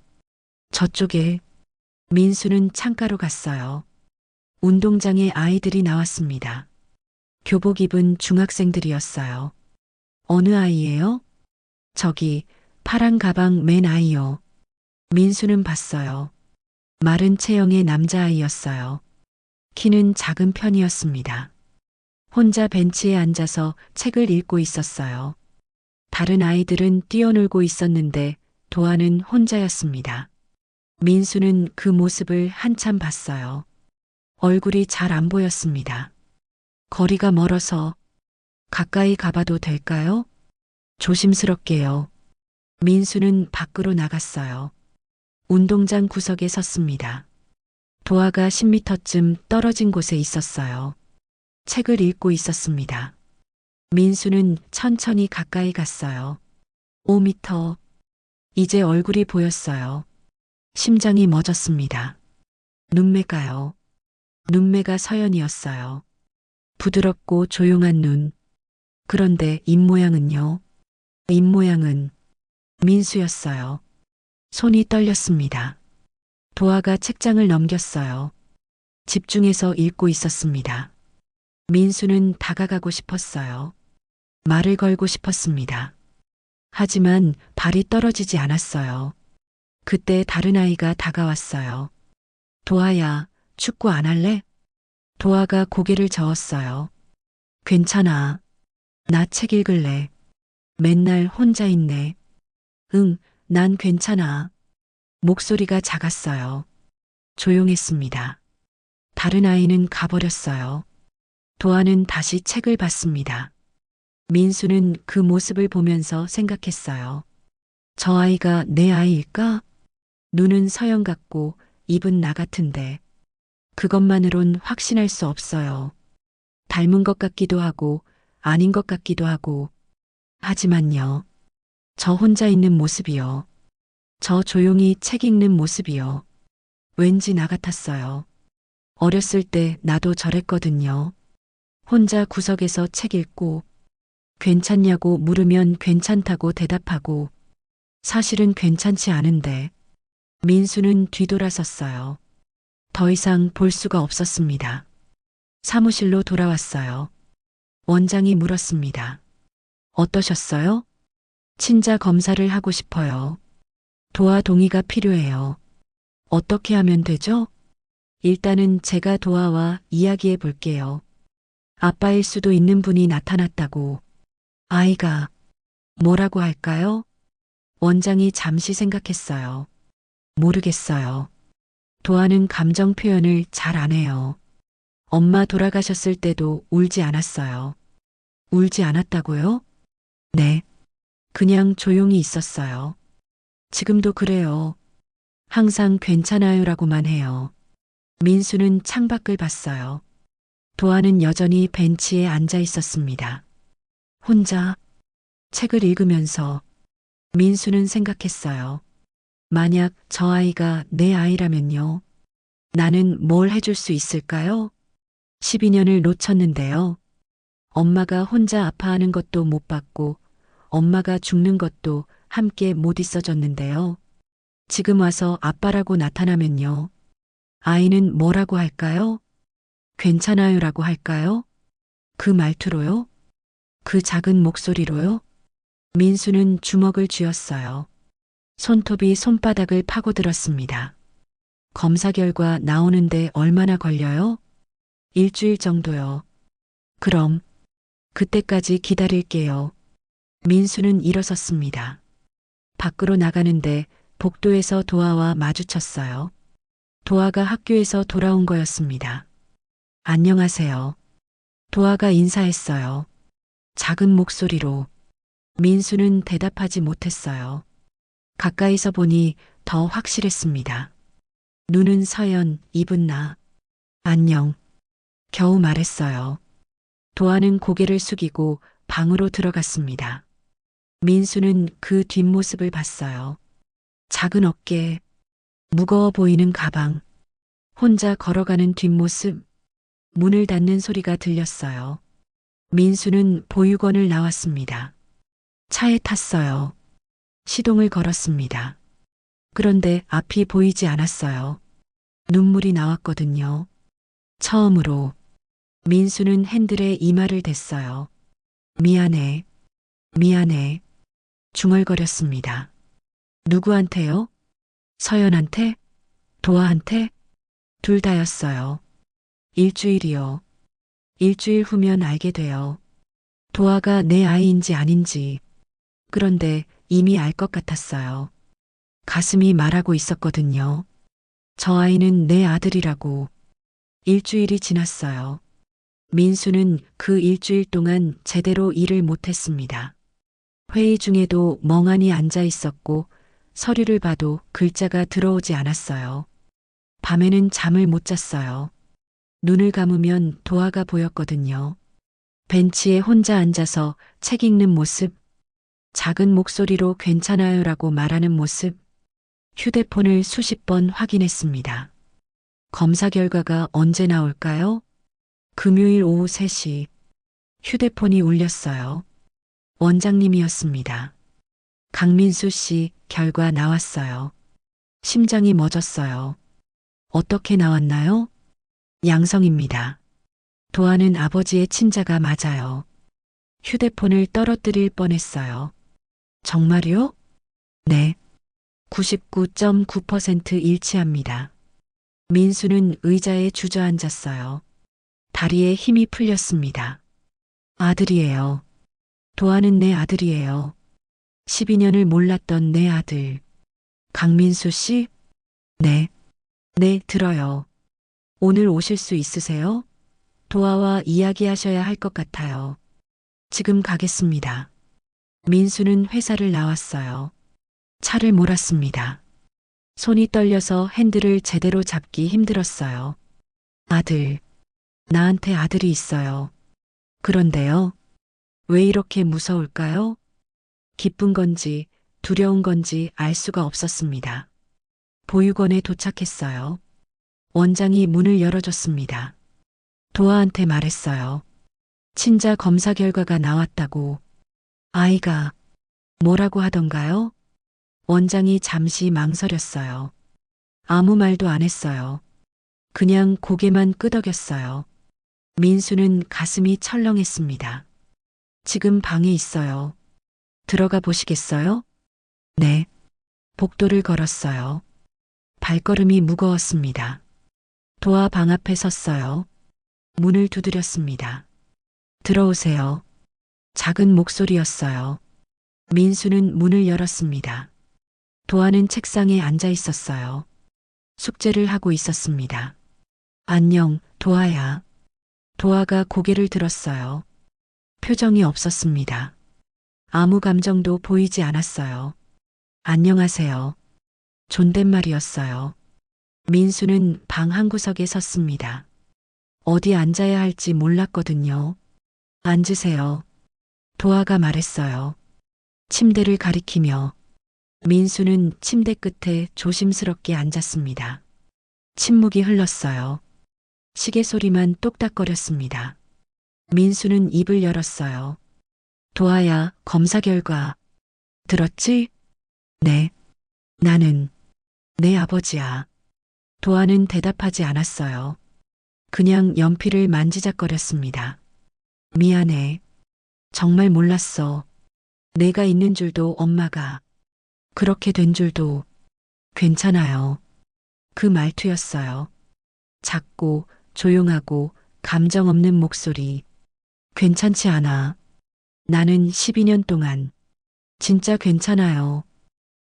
저쪽에. 민수는 창가로 갔어요. 운동장에 아이들이 나왔습니다. 교복 입은 중학생들이었어요. 어느 아이예요? 저기 파란 가방 맨 아이요. 민수는 봤어요. 마른 체형의 남자아이였어요. 키는 작은 편이었습니다. 혼자 벤치에 앉아서 책을 읽고 있었어요. 다른 아이들은 뛰어놀고 있었는데 도아는 혼자였습니다. 민수는 그 모습을 한참 봤어요. 얼굴이 잘 안 보였습니다. 거리가 멀어서 가까이 가봐도 될까요? 조심스럽게요. 민수는 밖으로 나갔어요. 운동장 구석에 섰습니다. 도아가 10m쯤 떨어진 곳에 있었어요. 책을 읽고 있었습니다. 민수는 천천히 가까이 갔어요. 5m. 이제 얼굴이 보였어요. 심장이 멎었습니다. 눈매가요. 눈매가 서연이었어요. 부드럽고 조용한 눈. 그런데 입모양은요? 입모양은 민수였어요. 손이 떨렸습니다. 도아가 책장을 넘겼어요. 집중해서 읽고 있었습니다. 민수는 다가가고 싶었어요. 말을 걸고 싶었습니다. 하지만 발이 떨어지지 않았어요. 그때 다른 아이가 다가왔어요. 도아야, 축구 안 할래? 도아가 고개를 저었어요. 괜찮아. 나 책 읽을래. 맨날 혼자 있네. 응, 난 괜찮아. 목소리가 작았어요. 조용했습니다. 다른 아이는 가버렸어요. 도아는 다시 책을 봤습니다. 민수는 그 모습을 보면서 생각했어요. 저 아이가 내 아이일까? 눈은 서연 같고 입은 나 같은데 그것만으론 확신할 수 없어요. 닮은 것 같기도 하고 아닌 것 같기도 하고 하지만요. 저 혼자 있는 모습이요. 저 조용히 책 읽는 모습이요. 왠지 나 같았어요. 어렸을 때 나도 저랬거든요. 혼자 구석에서 책 읽고 괜찮냐고 물으면 괜찮다고 대답하고 사실은 괜찮지 않은데 민수는 뒤돌아섰어요. 더 이상 볼 수가 없었습니다. 사무실로 돌아왔어요. 원장이 물었습니다. 어떠셨어요? 친자 검사를 하고 싶어요. 도아 동의가 필요해요. 어떻게 하면 되죠? 일단은 제가 도아와 이야기해 볼게요. 아빠일 수도 있는 분이 나타났다고. 아이가 뭐라고 할까요? 원장이 잠시 생각했어요. 모르겠어요. 도아는 감정 표현을 잘 안 해요. 엄마 돌아가셨을 때도 울지 않았어요. 울지 않았다고요? 네. 그냥 조용히 있었어요. 지금도 그래요. 항상 괜찮아요라고만 해요. 민수는 창밖을 봤어요. 도아는 여전히 벤치에 앉아 있었습니다. 혼자 책을 읽으면서 민수는 생각했어요. 만약 저 아이가 내 아이라면요. 나는 뭘 해줄 수 있을까요? 12년을 놓쳤는데요. 엄마가 혼자 아파하는 것도 못 봤고 엄마가 죽는 것도 함께 못 있어줬는데요. 지금 와서 아빠라고 나타나면요. 아이는 뭐라고 할까요? 괜찮아요라고 할까요? 그 말투로요? 그 작은 목소리로요? 민수는 주먹을 쥐었어요. 손톱이 손바닥을 파고들었습니다. 검사 결과 나오는데 얼마나 걸려요? 일주일 정도요. 그럼 그때까지 기다릴게요. 민수는 일어섰습니다. 밖으로 나가는데 복도에서 도아와 마주쳤어요. 도아가 학교에서 돌아온 거였습니다. 안녕하세요. 도아가 인사했어요. 작은 목소리로. 민수는 대답하지 못했어요. 가까이서 보니 더 확실했습니다. 눈은 서연, 입은 나. 안녕. 겨우 말했어요. 도아는 고개를 숙이고 방으로 들어갔습니다. 민수는 그 뒷모습을 봤어요. 작은 어깨, 무거워 보이는 가방, 혼자 걸어가는 뒷모습, 문을 닫는 소리가 들렸어요. 민수는 보육원을 나왔습니다. 차에 탔어요. 시동을 걸었습니다. 그런데 앞이 보이지 않았어요. 눈물이 나왔거든요. 처음으로 민수는 핸들에 이마를 댔어요. 미안해, 미안해, 중얼거렸습니다. 누구한테요? 서연한테? 도아한테? 둘 다였어요. 일주일이요. 일주일 후면 알게 돼요. 도아가 내 아이인지 아닌지. 그런데 이미 알 것 같았어요. 가슴이 말하고 있었거든요. 저 아이는 내 아들이라고. 일주일이 지났어요. 민수는 그 일주일 동안 제대로 일을 못했습니다. 회의 중에도 멍하니 앉아 있었고 서류를 봐도 글자가 들어오지 않았어요. 밤에는 잠을 못 잤어요. 눈을 감으면 도아가 보였거든요. 벤치에 혼자 앉아서 책 읽는 모습, 작은 목소리로 괜찮아요라고 말하는 모습, 휴대폰을 수십 번 확인했습니다. 검사 결과가 언제 나올까요? 금요일 오후 3시 휴대폰이 울렸어요. 원장님이었습니다. 강민수 씨 결과 나왔어요. 심장이 멎었어요. 어떻게 나왔나요? 양성입니다. 도아는 아버지의 친자가 맞아요. 휴대폰을 떨어뜨릴 뻔했어요. 정말요? 네. 99.9% 일치합니다. 민수는 의자에 주저앉았어요. 다리에 힘이 풀렸습니다. 아들이에요. 도아는 내 아들이에요. 12년을 몰랐던 내 아들. 강민수 씨? 네. 네, 들어요. 오늘 오실 수 있으세요? 도아와 이야기하셔야 할 것 같아요. 지금 가겠습니다. 민수는 회사를 나왔어요. 차를 몰았습니다. 손이 떨려서 핸들을 제대로 잡기 힘들었어요. 아들. 나한테 아들이 있어요. 그런데요. 왜 이렇게 무서울까요? 기쁜 건지 두려운 건지 알 수가 없었습니다. 보육원에 도착했어요. 원장이 문을 열어줬습니다. 도아한테 말했어요. 친자 검사 결과가 나왔다고. 아이가 뭐라고 하던가요? 원장이 잠시 망설였어요. 아무 말도 안 했어요. 그냥 고개만 끄덕였어요. 민수는 가슴이 철렁했습니다. 지금 방에 있어요. 들어가 보시겠어요? 네. 복도를 걸었어요. 발걸음이 무거웠습니다. 도아 방 앞에 섰어요. 문을 두드렸습니다. 들어오세요. 작은 목소리였어요. 민수는 문을 열었습니다. 도아는 책상에 앉아 있었어요. 숙제를 하고 있었습니다. 안녕, 도아야. 도아가 고개를 들었어요. 표정이 없었습니다. 아무 감정도 보이지 않았어요. 안녕하세요. 존댓말이었어요. 민수는 방 한구석에 섰습니다. 어디 앉아야 할지 몰랐거든요. 앉으세요. 도아가 말했어요. 침대를 가리키며 민수는 침대 끝에 조심스럽게 앉았습니다. 침묵이 흘렀어요. 시계 소리만 똑딱거렸습니다. 민수는 입을 열었어요. 도아야, 검사 결과 들었지? 네. 나는 내 아버지야. 도아는 대답하지 않았어요. 그냥 연필을 만지작거렸습니다. 미안해. 정말 몰랐어. 내가 있는 줄도 엄마가 그렇게 된 줄도. 괜찮아요. 그 말투였어요. 작고 조용하고 감정 없는 목소리. 괜찮지 않아. 나는 12년 동안 진짜 괜찮아요.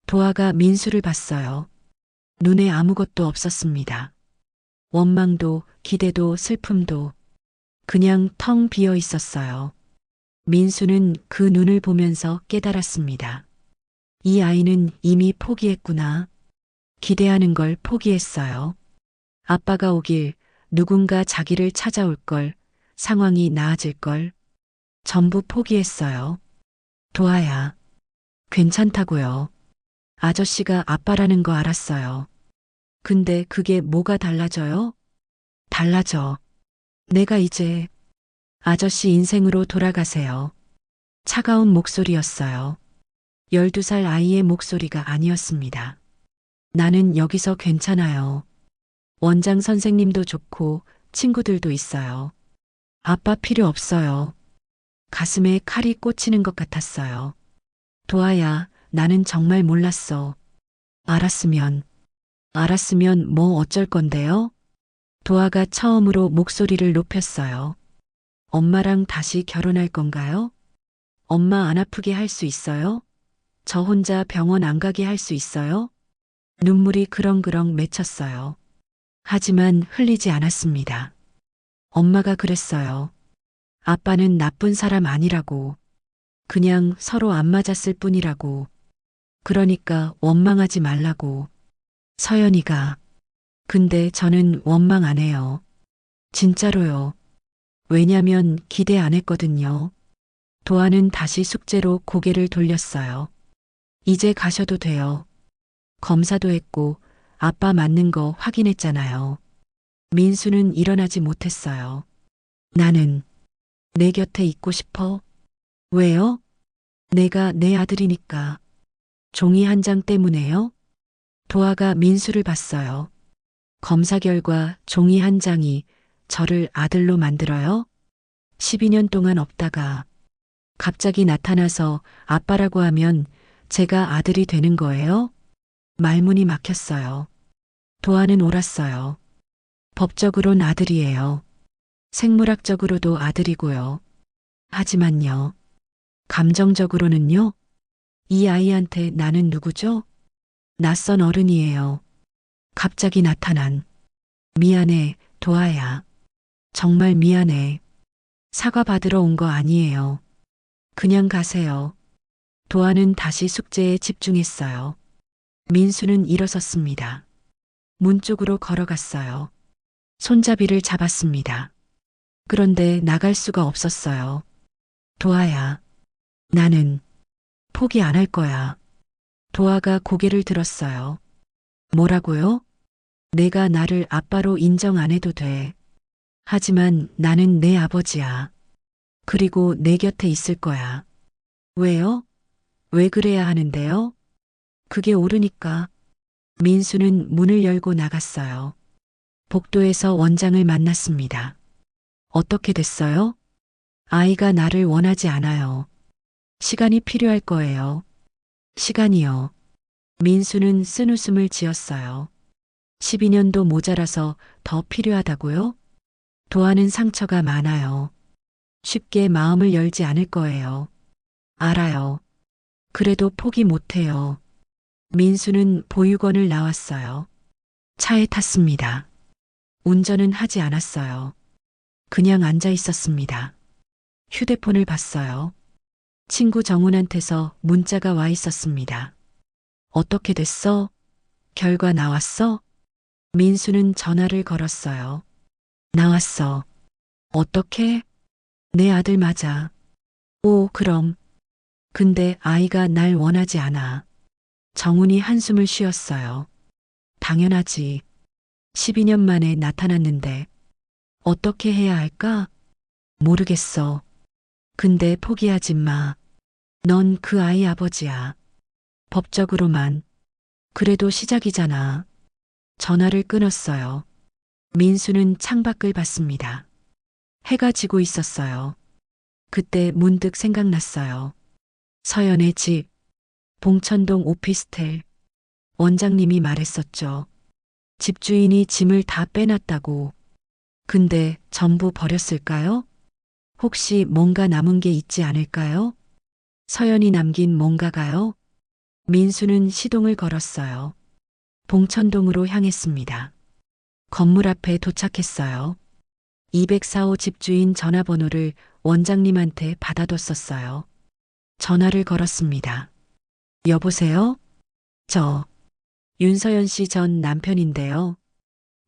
도아가 민수를 봤어요. 눈에 아무것도 없었습니다. 원망도 기대도 슬픔도 그냥 텅 비어 있었어요. 민수는 그 눈을 보면서 깨달았습니다. 이 아이는 이미 포기했구나. 기대하는 걸 포기했어요. 아빠가 오길, 누군가 자기를 찾아올 걸, 상황이 나아질 걸, 전부 포기했어요. 도아야, 괜찮다고요. 아저씨가 아빠라는 거 알았어요. 근데 그게 뭐가 달라져요? 달라져. 내가 이제 아저씨 인생으로 돌아가세요. 차가운 목소리였어요. 12살 아이의 목소리가 아니었습니다. 나는 여기서 괜찮아요. 원장 선생님도 좋고 친구들도 있어요. 아빠 필요 없어요. 가슴에 칼이 꽂히는 것 같았어요. 도아야, 나는 정말 몰랐어. 알았으면 뭐 어쩔 건데요? 도아가 처음으로 목소리를 높였어요. 엄마랑 다시 결혼할 건가요? 엄마 안 아프게 할 수 있어요? 저 혼자 병원 안 가게 할 수 있어요? 눈물이 그렁그렁 맺혔어요. 하지만 흘리지 않았습니다. 엄마가 그랬어요. 아빠는 나쁜 사람 아니라고. 그냥 서로 안 맞았을 뿐이라고. 그러니까 원망하지 말라고. 서연이가. 근데 저는 원망 안 해요. 진짜로요. 왜냐면 기대 안 했거든요. 도아는 다시 숙제로 고개를 돌렸어요. 이제 가셔도 돼요. 검사도 했고 아빠 맞는 거 확인했잖아요. 민수는 일어나지 못했어요. 나는 내 곁에 있고 싶어. 왜요? 내가 내 아들이니까. 종이 한 장 때문에요? 도아가 민수를 봤어요. 검사 결과 종이 한 장이 저를 아들로 만들어요? 12년 동안 없다가 갑자기 나타나서 아빠라고 하면 제가 아들이 되는 거예요? 말문이 막혔어요. 도아는 옳았어요. 법적으론 아들이에요. 생물학적으로도 아들이고요. 하지만요. 감정적으로는요? 이 아이한테 나는 누구죠? 낯선 어른이에요. 갑자기 나타난. 미안해, 도아야. 정말 미안해. 사과 받으러 온 거 아니에요. 그냥 가세요. 도아는 다시 숙제에 집중했어요. 민수는 일어섰습니다. 문 쪽으로 걸어갔어요. 손잡이를 잡았습니다. 그런데 나갈 수가 없었어요. 도아야. 나는 포기 안 할 거야. 도아가 고개를 들었어요. 뭐라고요? 내가 나를 아빠로 인정 안 해도 돼. 하지만 나는 내 아버지야. 그리고 내 곁에 있을 거야. 왜요? 왜 그래야 하는데요? 그게 옳으니까. 민수는 문을 열고 나갔어요. 복도에서 원장을 만났습니다. 어떻게 됐어요? 아이가 나를 원하지 않아요. 시간이 필요할 거예요. 시간이요. 민수는 쓴웃음을 지었어요. 12년도 모자라서 더 필요하다고요? 도아는 상처가 많아요. 쉽게 마음을 열지 않을 거예요. 알아요. 그래도 포기 못해요. 민수는 보육원을 나왔어요. 차에 탔습니다. 운전은 하지 않았어요. 그냥 앉아 있었습니다. 휴대폰을 봤어요. 친구 정훈한테서 문자가 와 있었습니다. 어떻게 됐어? 결과 나왔어? 민수는 전화를 걸었어요. 나왔어. 어떻게? 내 아들 맞아. 오, 그럼. 근데 아이가 날 원하지 않아. 정훈이 한숨을 쉬었어요. 당연하지. 12년 만에 나타났는데 어떻게 해야 할까? 모르겠어. 근데 포기하지 마. 넌 그 아이 아버지야. 법적으로만. 그래도 시작이잖아. 전화를 끊었어요. 민수는 창밖을 봤습니다. 해가 지고 있었어요. 그때 문득 생각났어요. 서연의 집, 봉천동 오피스텔. 원장님이 말했었죠. 집주인이 짐을 다 빼놨다고. 근데 전부 버렸을까요? 혹시 뭔가 남은 게 있지 않을까요? 서연이 남긴 뭔가가요? 민수는 시동을 걸었어요. 봉천동으로 향했습니다. 건물 앞에 도착했어요. 204호 집주인 전화번호를 원장님한테 받아뒀었어요. 전화를 걸었습니다. 여보세요? 저 윤서연 씨 전 남편인데요.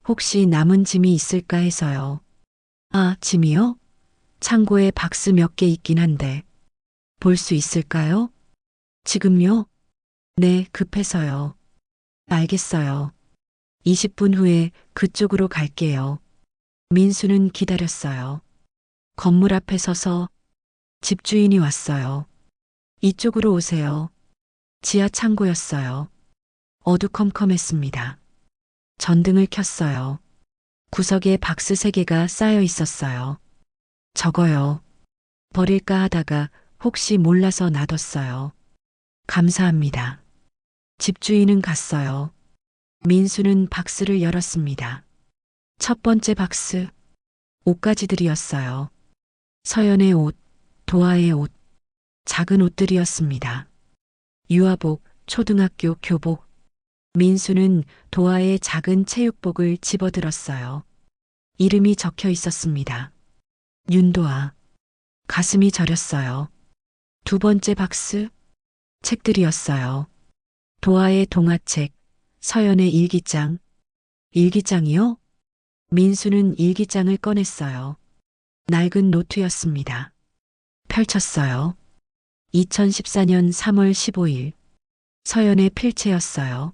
혹시 남은 짐이 있을까 해서요. 아, 짐이요? 창고에 박스 몇 개 있긴 한데 볼 수 있을까요? 지금요? 네, 급해서요. 알겠어요. 20분 후에 그쪽으로 갈게요. 민수는 기다렸어요. 건물 앞에 서서 집주인이 왔어요. 이쪽으로 오세요. 지하 창고였어요. 어두컴컴했습니다. 전등을 켰어요. 구석에 박스 3개가 쌓여 있었어요. 저거요. 버릴까 하다가 혹시 몰라서 놔뒀어요. 감사합니다. 집주인은 갔어요. 민수는 박스를 열었습니다. 첫 번째 박스, 옷가지들이었어요. 서연의 옷, 도아의 옷, 작은 옷들이었습니다. 유아복, 초등학교 교복. 민수는 도아의 작은 체육복을 집어들었어요. 이름이 적혀 있었습니다. 윤도아. 가슴이 저렸어요. 두 번째 박스, 책들이었어요. 도아의 동화책, 서연의 일기장. 일기장이요? 민수는 일기장을 꺼냈어요. 낡은 노트였습니다. 펼쳤어요. 2014년 3월 15일. 서연의 필체였어요.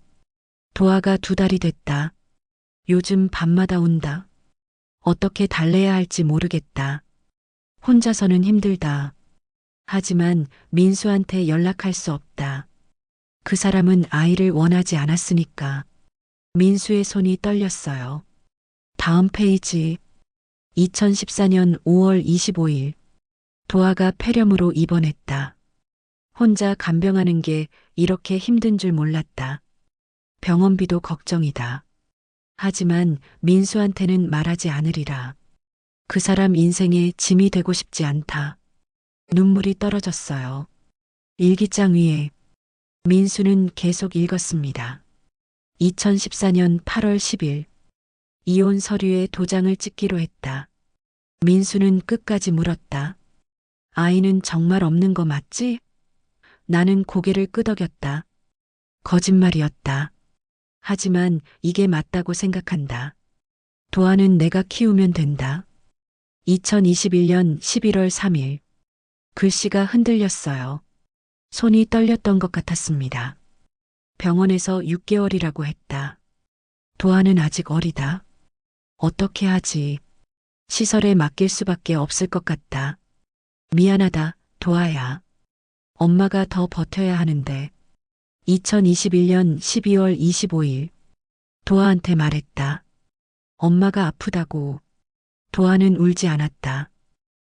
도아가 2달이 됐다. 요즘 밤마다 운다. 어떻게 달래야 할지 모르겠다. 혼자서는 힘들다. 하지만 민수한테 연락할 수 없다. 그 사람은 아이를 원하지 않았으니까. 민수의 손이 떨렸어요. 다음 페이지. 2014년 5월 25일. 도아가 폐렴으로 입원했다. 혼자 간병하는 게 이렇게 힘든 줄 몰랐다. 병원비도 걱정이다. 하지만 민수한테는 말하지 않으리라. 그 사람 인생에 짐이 되고 싶지 않다. 눈물이 떨어졌어요. 일기장 위에 민수는 계속 읽었습니다. 2014년 8월 10일. 이혼 서류에 도장을 찍기로 했다. 민수는 끝까지 물었다. 아이는 정말 없는 거 맞지? 나는 고개를 끄덕였다. 거짓말이었다. 하지만 이게 맞다고 생각한다. 도아는 내가 키우면 된다. 2021년 11월 3일. 글씨가 흔들렸어요. 손이 떨렸던 것 같았습니다. 병원에서 6개월이라고 했다. 도아는 아직 어리다. 어떻게 하지? 시설에 맡길 수밖에 없을 것 같다. 미안하다, 도아야. 엄마가 더 버텨야 하는데. 2021년 12월 25일. 도아한테 말했다. 엄마가 아프다고. 도아는 울지 않았다.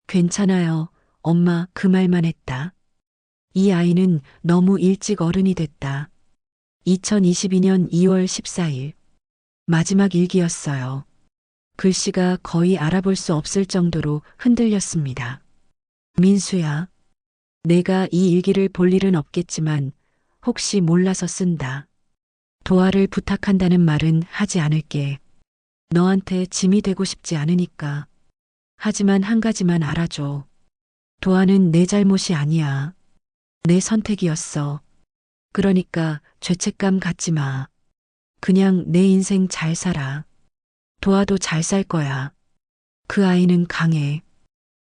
괜찮아요, 엄마. 그 말만 했다. 이 아이는 너무 일찍 어른이 됐다. 2022년 2월 14일. 마지막 일기였어요. 글씨가 거의 알아볼 수 없을 정도로 흔들렸습니다. 민수야, 내가 이 일기를 볼 일은 없겠지만 혹시 몰라서 쓴다. 도아를 부탁한다는 말은 하지 않을게. 너한테 짐이 되고 싶지 않으니까. 하지만 한 가지만 알아줘. 도아는 내 잘못이 아니야. 내 선택이었어. 그러니까 죄책감 갖지 마. 그냥 내 인생 잘 살아. 도아도 잘 살 거야. 그 아이는 강해.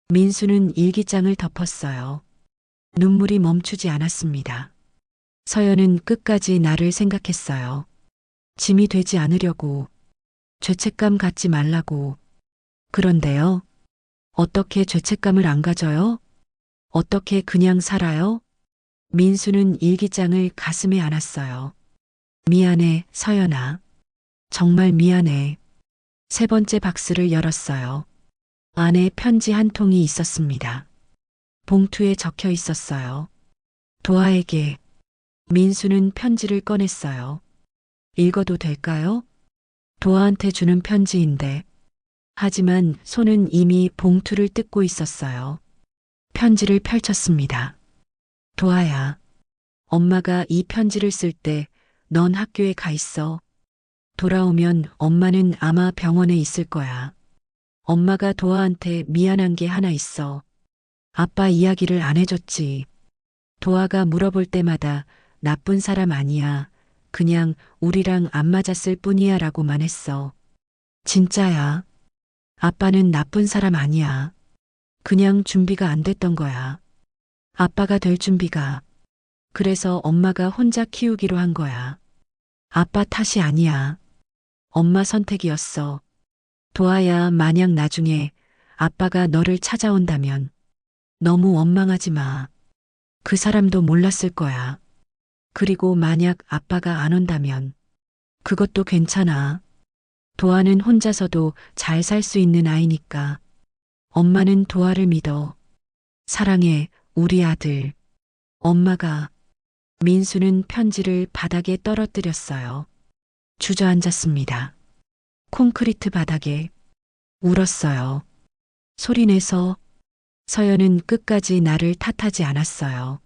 민수는 일기장을 덮었어요. 눈물이 멈추지 않았습니다. 서연은 끝까지 나를 생각했어요. 짐이 되지 않으려고. 죄책감 갖지 말라고. 그런데요. 어떻게 죄책감을 안 가져요? 어떻게 그냥 살아요? 민수는 일기장을 가슴에 안았어요. 미안해, 서연아. 정말 미안해. 세 번째 박스를 열었어요. 안에 편지 한 통이 있었습니다. 봉투에 적혀 있었어요. 도아에게. 민수는 편지를 꺼냈어요. 읽어도 될까요? 도아한테 주는 편지인데. 하지만 손은 이미 봉투를 뜯고 있었어요. 편지를 펼쳤습니다. 도아야, 엄마가 이 편지를 쓸 때 넌 학교에 가 있어. 돌아오면 엄마는 아마 병원에 있을 거야. 엄마가 도아한테 미안한 게 하나 있어. 아빠 이야기를 안 해줬지. 도아가 물어볼 때마다 나쁜 사람 아니야. 그냥 우리랑 안 맞았을 뿐이야 라고만 했어. 진짜야. 아빠는 나쁜 사람 아니야. 그냥 준비가 안 됐던 거야. 아빠가 될 준비가. 그래서 엄마가 혼자 키우기로 한 거야. 아빠 탓이 아니야. 엄마 선택이었어. 도아야, 만약 나중에 아빠가 너를 찾아온다면 너무 원망하지 마. 그 사람도 몰랐을 거야. 그리고 만약 아빠가 안 온다면 그것도 괜찮아. 도아는 혼자서도 잘 살 수 있는 아이니까. 엄마는 도아를 믿어. 사랑해, 우리 아들. 엄마가 민수는 편지를 바닥에 떨어뜨렸어요. 주저앉았습니다. 콘크리트 바닥에 울었어요. 소리내서. 서연은 끝까지 나를 탓하지 않았어요.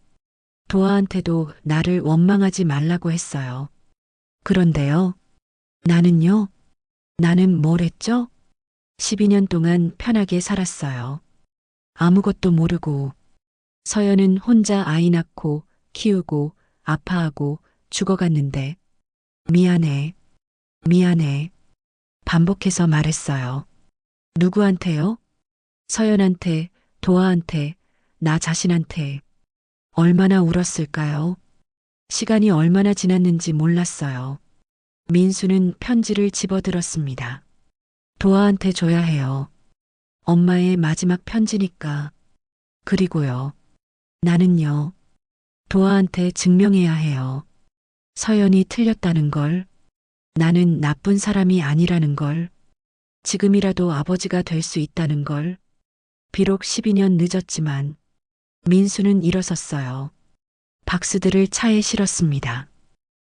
도아한테도 나를 원망하지 말라고 했어요. 그런데요. 나는요? 나는 뭘 했죠? 12년 동안 편하게 살았어요. 아무것도 모르고. 서연은 혼자 아이 낳고 키우고 아파하고 죽어갔는데 미안해, 미안해. 반복해서 말했어요. 누구한테요? 서연한테, 도아한테, 나 자신한테. 얼마나 울었을까요? 시간이 얼마나 지났는지 몰랐어요. 민수는 편지를 집어들었습니다. 도아한테 줘야 해요. 엄마의 마지막 편지니까. 그리고요. 나는요. 도아한테 증명해야 해요. 서연이 틀렸다는 걸. 나는 나쁜 사람이 아니라는 걸. 지금이라도 아버지가 될 수 있다는 걸. 비록 12년 늦었지만 민수는 일어섰어요. 박스들을 차에 실었습니다.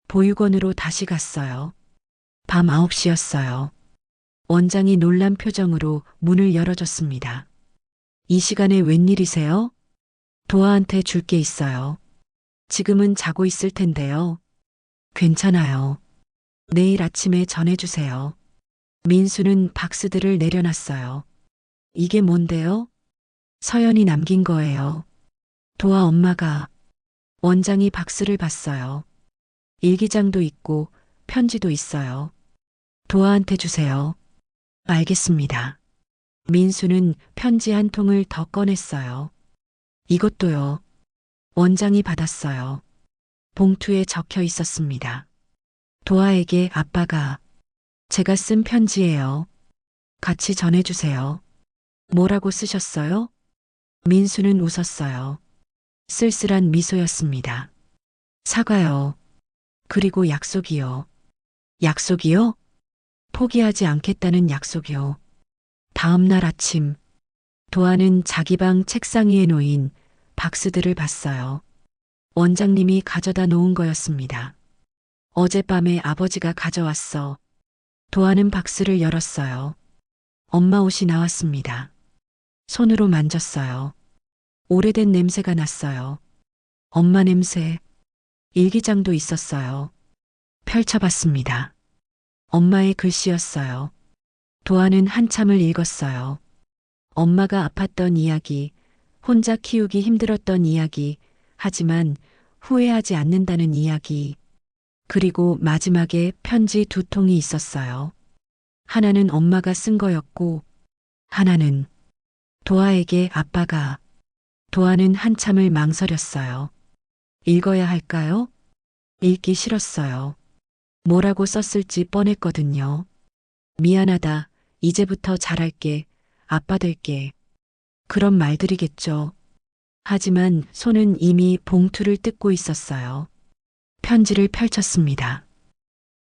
보육원으로 다시 갔어요. 밤 9시였어요. 원장이 놀란 표정으로 문을 열어줬습니다. 이 시간에 웬일이세요? 도아한테 줄 게 있어요. 지금은 자고 있을 텐데요. 괜찮아요. 내일 아침에 전해주세요. 민수는 박스들을 내려놨어요. 이게 뭔데요? 서연이 남긴 거예요. 도아 엄마가. 원장이 박스를 봤어요. 일기장도 있고 편지도 있어요. 도아한테 주세요. 알겠습니다. 민수는 편지 한 통을 더 꺼냈어요. 이것도요. 원장이 받았어요. 봉투에 적혀 있었습니다. 도아에게 아빠가. 제가 쓴 편지예요. 같이 전해주세요. 뭐라고 쓰셨어요? 민수는 웃었어요. 쓸쓸한 미소였습니다. 사과요. 그리고 약속이요. 약속이요? 포기하지 않겠다는 약속이요. 다음 날 아침, 도아는 자기 방 책상 위에 놓인 박스들을 봤어요. 원장님이 가져다 놓은 거였습니다. 어젯밤에 아버지가 가져왔어. 도아는 박스를 열었어요. 엄마 옷이 나왔습니다. 손으로 만졌어요. 오래된 냄새가 났어요. 엄마 냄새. 일기장도 있었어요. 펼쳐봤습니다. 엄마의 글씨였어요. 도아는 한참을 읽었어요. 엄마가 아팠던 이야기, 혼자 키우기 힘들었던 이야기, 하지만 후회하지 않는다는 이야기. 그리고 마지막에 편지 두 통이 있었어요. 하나는 엄마가 쓴 거였고, 하나는 도아에게 아빠가. 도아는 한참을 망설였어요. 읽어야 할까요? 읽기 싫었어요. 뭐라고 썼을지 뻔했거든요. 미안하다. 이제부터 잘할게. 아빠 될게. 그런 말들이겠죠. 하지만 손은 이미 봉투를 뜯고 있었어요. 편지를 펼쳤습니다.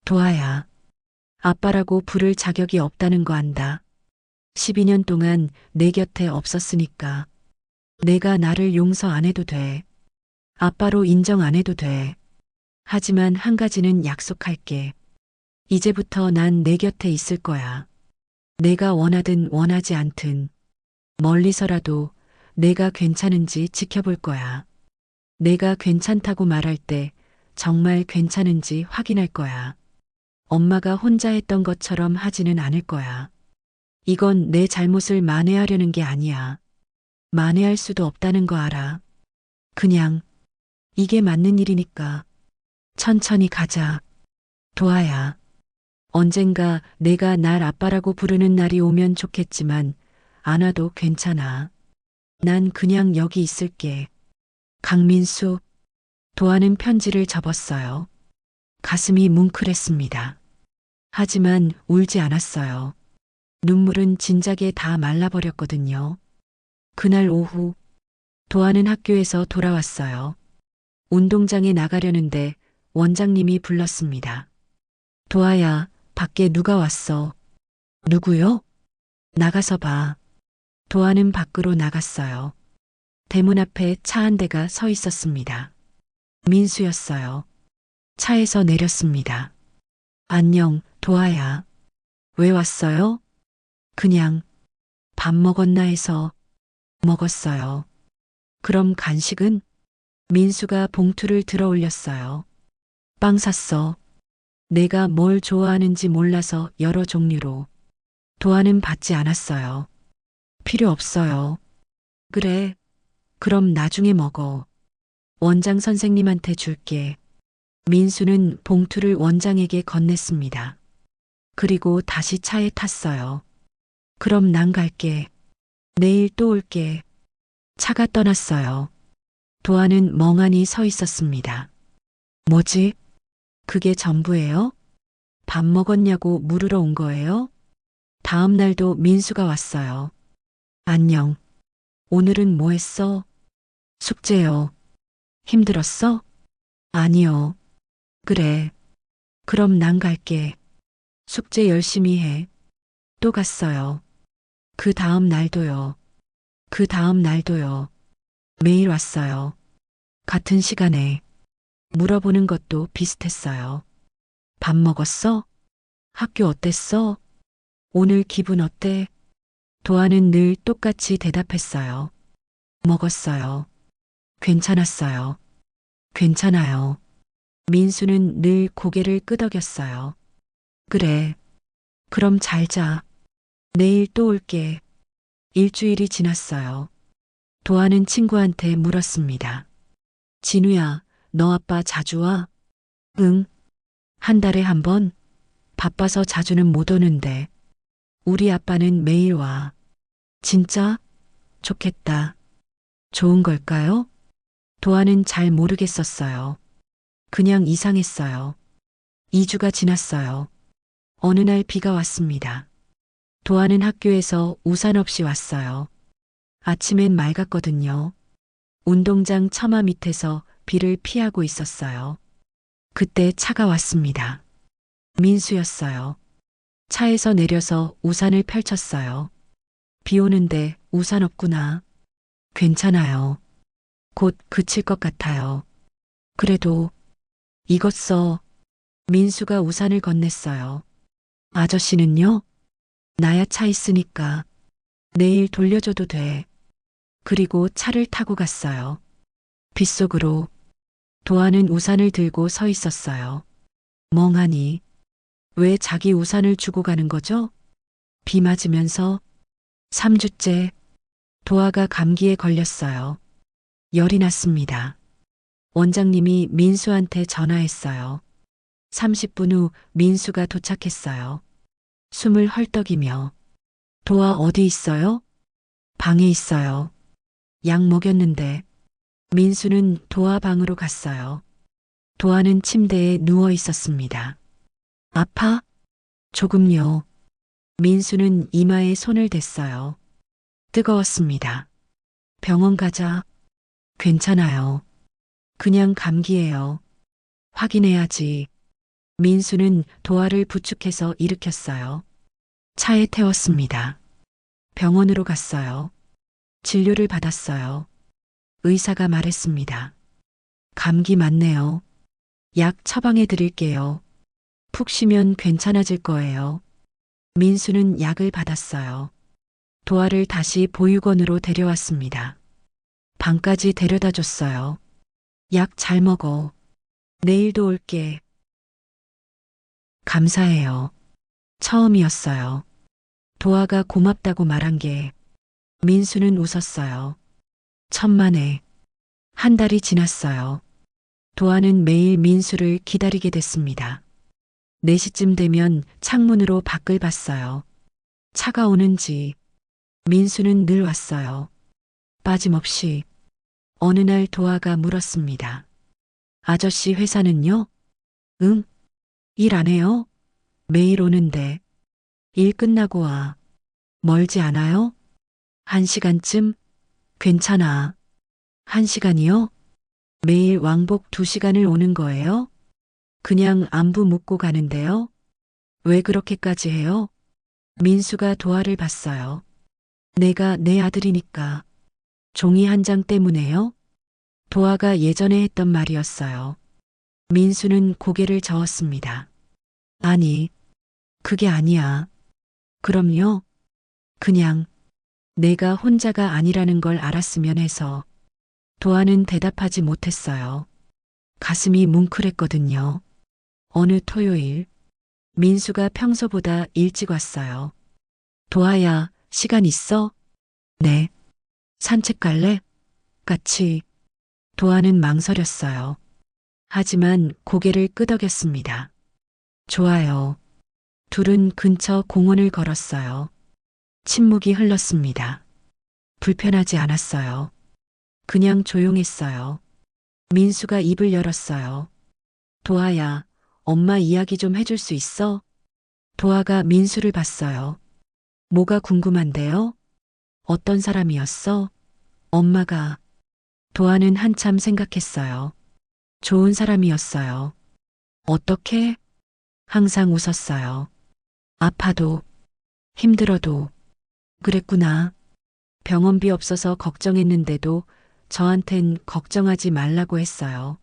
도아야. 아빠라고 부를 자격이 없다는 거 안다. 12년 동안 내 곁에 없었으니까. 내가 나를 용서 안 해도 돼. 아빠로 인정 안 해도 돼. 하지만 한 가지는 약속할게. 이제부터 난 내 곁에 있을 거야. 내가 원하든 원하지 않든 멀리서라도 내가 괜찮은지 지켜볼 거야. 내가 괜찮다고 말할 때 정말 괜찮은지 확인할 거야. 엄마가 혼자 했던 것처럼 하지는 않을 거야. 이건 내 잘못을 만회하려는 게 아니야. 만회할 수도 없다는 거 알아. 그냥 이게 맞는 일이니까 천천히 가자. 도아야. 언젠가 내가 날 아빠라고 부르는 날이 오면 좋겠지만 안 와도 괜찮아. 난 그냥 여기 있을게. 강민수. 도아는 편지를 접었어요. 가슴이 뭉클했습니다. 하지만 울지 않았어요. 눈물은 진작에 다 말라버렸거든요. 그날 오후 도아는 학교에서 돌아왔어요. 운동장에 나가려는데 원장님이 불렀습니다. 도아야, 밖에 누가 왔어. 누구요? 나가서 봐. 도아는 밖으로 나갔어요. 대문 앞에 차 한 대가 서 있었습니다. 민수였어요. 차에서 내렸습니다. 안녕, 도아야. 왜 왔어요? 그냥 밥 먹었나 해서. 먹었어요. 그럼 간식은? 민수가 봉투를 들어 올렸어요. 빵 샀어. 내가 뭘 좋아하는지 몰라서 여러 종류로. 도아는 받지 않았어요. 필요 없어요. 그래. 그럼 나중에 먹어. 원장 선생님한테 줄게. 민수는 봉투를 원장에게 건넸습니다. 그리고 다시 차에 탔어요. 그럼 난 갈게. 내일 또 올게. 차가 떠났어요. 도아는 멍하니 서 있었습니다. 뭐지? 그게 전부예요? 밥 먹었냐고 물으러 온 거예요? 다음 날도 민수가 왔어요. 안녕. 오늘은 뭐 했어? 숙제요. 힘들었어? 아니요. 그래. 그럼 난 갈게. 숙제 열심히 해. 또 갔어요. 그 다음 날도요. 그 다음 날도요. 매일 왔어요. 같은 시간에. 물어보는 것도 비슷했어요. 밥 먹었어? 학교 어땠어? 오늘 기분 어때? 도아는 늘 똑같이 대답했어요. 먹었어요. 괜찮았어요. 괜찮아요. 민수는 늘 고개를 끄덕였어요. 그래. 그럼 잘 자. 내일 또 올게. 일주일이 지났어요. 도아는 친구한테 물었습니다. 진우야, 너 아빠 자주 와? 응. 한 달에 한 번? 바빠서 자주는 못 오는데. 우리 아빠는 매일 와. 진짜? 좋겠다. 좋은 걸까요? 도아는 잘 모르겠었어요. 그냥 이상했어요. 2주가 지났어요. 어느 날 비가 왔습니다. 도아는 학교에서 우산 없이 왔어요. 아침엔 맑았거든요. 운동장 처마 밑에서 비를 피하고 있었어요. 그때 차가 왔습니다. 민수였어요. 차에서 내려서 우산을 펼쳤어요. 비 오는데 우산 없구나. 괜찮아요. 곧 그칠 것 같아요. 그래도 이것 써. 민수가 우산을 건넸어요. 아저씨는요? 나야 차 있으니까 내일 돌려줘도 돼. 그리고 차를 타고 갔어요. 빗속으로. 도아는 우산을 들고 서 있었어요. 멍하니. 왜 자기 우산을 주고 가는 거죠? 비 맞으면서 3주째 도아가 감기에 걸렸어요. 열이 났습니다. 원장님이 민수한테 전화했어요. 30분 후 민수가 도착했어요. 숨을 헐떡이며 도아 어디 있어요? 방에 있어요. 약 먹였는데. 민수는 도아 방으로 갔어요. 도아는 침대에 누워 있었습니다. 아파? 조금요. 민수는 이마에 손을 댔어요. 뜨거웠습니다. 병원 가자. 괜찮아요. 그냥 감기예요. 확인해야지. 민수는 도아를 부축해서 일으켰어요. 차에 태웠습니다. 병원으로 갔어요. 진료를 받았어요. 의사가 말했습니다. 감기 맞네요. 약 처방해 드릴게요. 푹 쉬면 괜찮아질 거예요. 민수는 약을 받았어요. 도아를 다시 보육원으로 데려왔습니다. 방까지 데려다 줬어요. 약 잘 먹어. 내일도 올게. 감사해요. 처음이었어요. 도아가 고맙다고 말한 게. 민수는 웃었어요. 천만에. 한 달이 지났어요. 도아는 매일 민수를 기다리게 됐습니다. 4시쯤 되면 창문으로 밖을 봤어요. 차가 오는지. 민수는 늘 왔어요. 빠짐없이. 어느 날 도아가 물었습니다. 아저씨 회사는요? 응? 일 안 해요? 매일 오는데. 일 끝나고 와. 멀지 않아요? 1시간쯤? 괜찮아. 1시간이요? 매일 왕복 2시간을 오는 거예요? 그냥 안부 묻고 가는데요? 왜 그렇게까지 해요? 민수가 도아를 봤어요. 내가 내 아들이니까. 종이 한 장 때문에요? 도아가 예전에 했던 말이었어요. 민수는 고개를 저었습니다. 아니, 그게 아니야. 그럼요. 그냥 내가 혼자가 아니라는 걸 알았으면 해서. 도아는 대답하지 못했어요. 가슴이 뭉클했거든요. 어느 토요일, 민수가 평소보다 일찍 왔어요. 도아야, 시간 있어? 네. 산책 갈래? 같이. 도아는 망설였어요. 하지만 고개를 끄덕였습니다. 좋아요. 둘은 근처 공원을 걸었어요. 침묵이 흘렀습니다. 불편하지 않았어요. 그냥 조용했어요. 민수가 입을 열었어요. 도아야, 엄마 이야기 좀 해줄 수 있어? 도아가 민수를 봤어요. 뭐가 궁금한데요? 어떤 사람이었어? 엄마가. 도아는 한참 생각했어요. 좋은 사람이었어요. 어떻게? 항상 웃었어요. 아파도, 힘들어도. 그랬구나. 병원비 없어서 걱정했는데도 저한텐 걱정하지 말라고 했어요.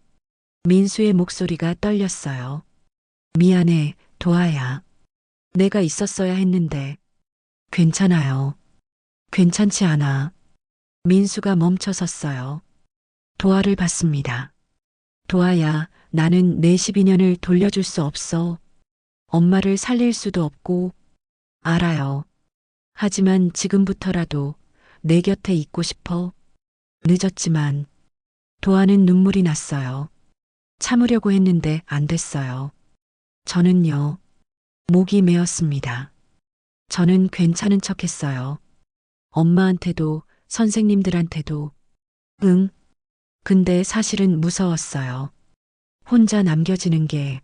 민수의 목소리가 떨렸어요. 미안해, 도아야. 내가 있었어야 했는데. 괜찮아요. 괜찮지 않아. 민수가 멈춰섰어요. 도아를 봤습니다. 도아야, 나는 내 12년을 돌려줄 수 없어. 엄마를 살릴 수도 없고. 알아요. 하지만 지금부터라도 내 곁에 있고 싶어. 늦었지만. 도아는 눈물이 났어요. 참으려고 했는데 안 됐어요. 저는요. 목이 메었습니다. 저는 괜찮은 척 했어요. 엄마한테도 선생님들한테도. 응. 근데 사실은 무서웠어요. 혼자 남겨지는 게,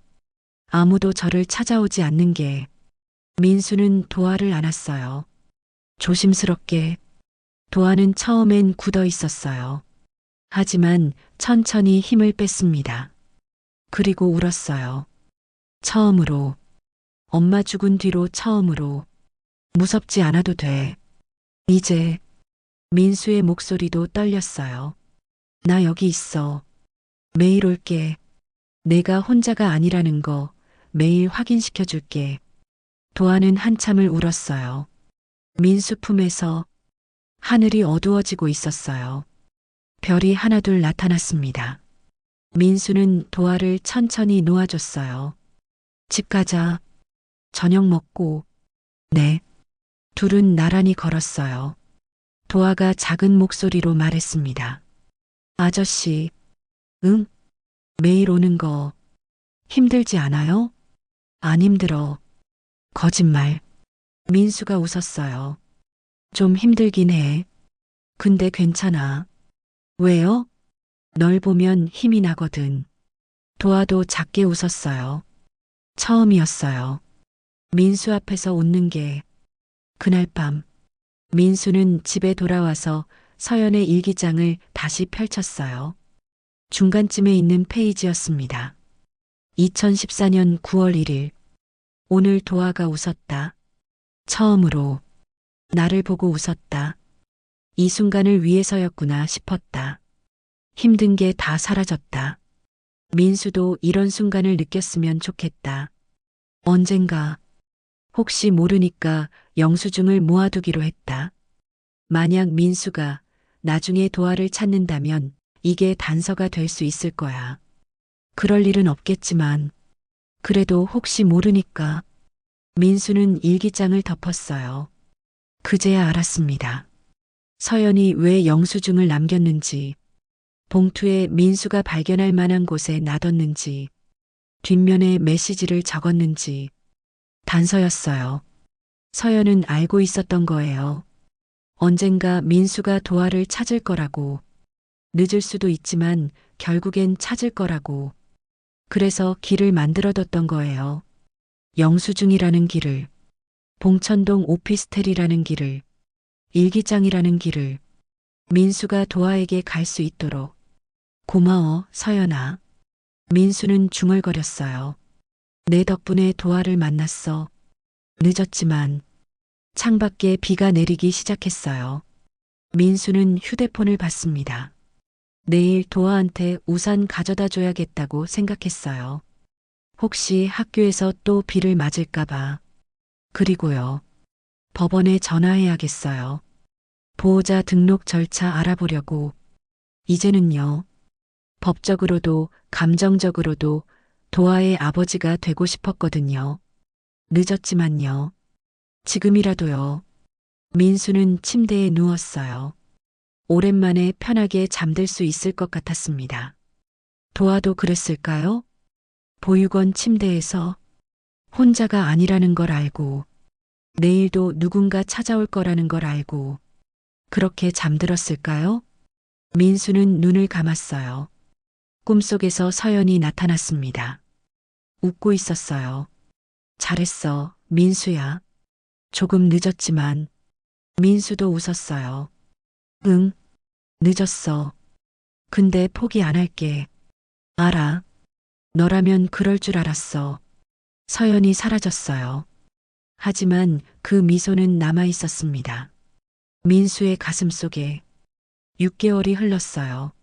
아무도 저를 찾아오지 않는 게. 민수는 도아를 안았어요. 조심스럽게. 도아는 처음엔 굳어 있었어요. 하지만 천천히 힘을 뺐습니다. 그리고 울었어요. 처음으로. 엄마 죽은 뒤로 처음으로. 무섭지 않아도 돼. 이제. 민수의 목소리도 떨렸어요. 나 여기 있어. 매일 올게. 내가 혼자가 아니라는 거 매일 확인시켜 줄게. 도아는 한참을 울었어요. 민수 품에서 하늘이 어두워지고 있었어요. 별이 하나둘 나타났습니다. 민수는 도아를 천천히 놓아줬어요. 집 가자. 저녁 먹고. 네. 둘은 나란히 걸었어요. 도아가 작은 목소리로 말했습니다. 아저씨. 응? 매일 오는 거 힘들지 않아요? 안 힘들어. 거짓말. 민수가 웃었어요. 좀 힘들긴 해. 근데 괜찮아. 왜요? 널 보면 힘이 나거든. 도아도 작게 웃었어요. 처음이었어요. 민수 앞에서 웃는 게. 그날 밤, 민수는 집에 돌아와서 서연의 일기장을 다시 펼쳤어요. 중간쯤에 있는 페이지였습니다. 2014년 9월 1일. 오늘 도아가 웃었다. 처음으로. 나를 보고 웃었다. 이 순간을 위해서였구나 싶었다. 힘든 게 다 사라졌다. 민수도 이런 순간을 느꼈으면 좋겠다. 언젠가. 혹시 모르니까 영수증을 모아두기로 했다. 만약 민수가 나중에 도아를 찾는다면 이게 단서가 될 수 있을 거야. 그럴 일은 없겠지만 그래도 혹시 모르니까. 민수는 일기장을 덮었어요. 그제야 알았습니다. 서연이 왜 영수증을 남겼는지, 봉투에 민수가 발견할 만한 곳에 놔뒀는지, 뒷면에 메시지를 적었는지. 단서였어요. 서연은 알고 있었던 거예요. 언젠가 민수가 도아를 찾을 거라고. 늦을 수도 있지만 결국엔 찾을 거라고. 그래서 길을 만들어뒀던 거예요. 영수증이라는 길을, 봉천동 오피스텔이라는 길을, 일기장이라는 길을. 민수가 도아에게 갈 수 있도록. 고마워, 서연아. 민수는 중얼거렸어요. 내 덕분에 도아를 만났어. 늦었지만. 창밖에 비가 내리기 시작했어요. 민수는 휴대폰을 봤습니다. 내일 도아한테 우산 가져다 줘야겠다고 생각했어요. 혹시 학교에서 또 비를 맞을까봐. 그리고요. 법원에 전화해야겠어요. 보호자 등록 절차 알아보려고. 이제는요. 법적으로도 감정적으로도 도아의 아버지가 되고 싶었거든요. 늦었지만요. 지금이라도요. 민수는 침대에 누웠어요. 오랜만에 편하게 잠들 수 있을 것 같았습니다. 도아도 그랬을까요? 보육원 침대에서 혼자가 아니라는 걸 알고, 내일도 누군가 찾아올 거라는 걸 알고, 그렇게 잠들었을까요? 민수는 눈을 감았어요. 꿈속에서 서연이 나타났습니다. 웃고 있었어요. 잘했어, 민수야. 조금 늦었지만, 민수도 웃었어요. 응, 늦었어. 근데 포기 안 할게. 알아. 너라면 그럴 줄 알았어. 서연이 사라졌어요. 하지만 그 미소는 남아 있었습니다. 민수의 가슴 속에 6개월이 흘렀어요.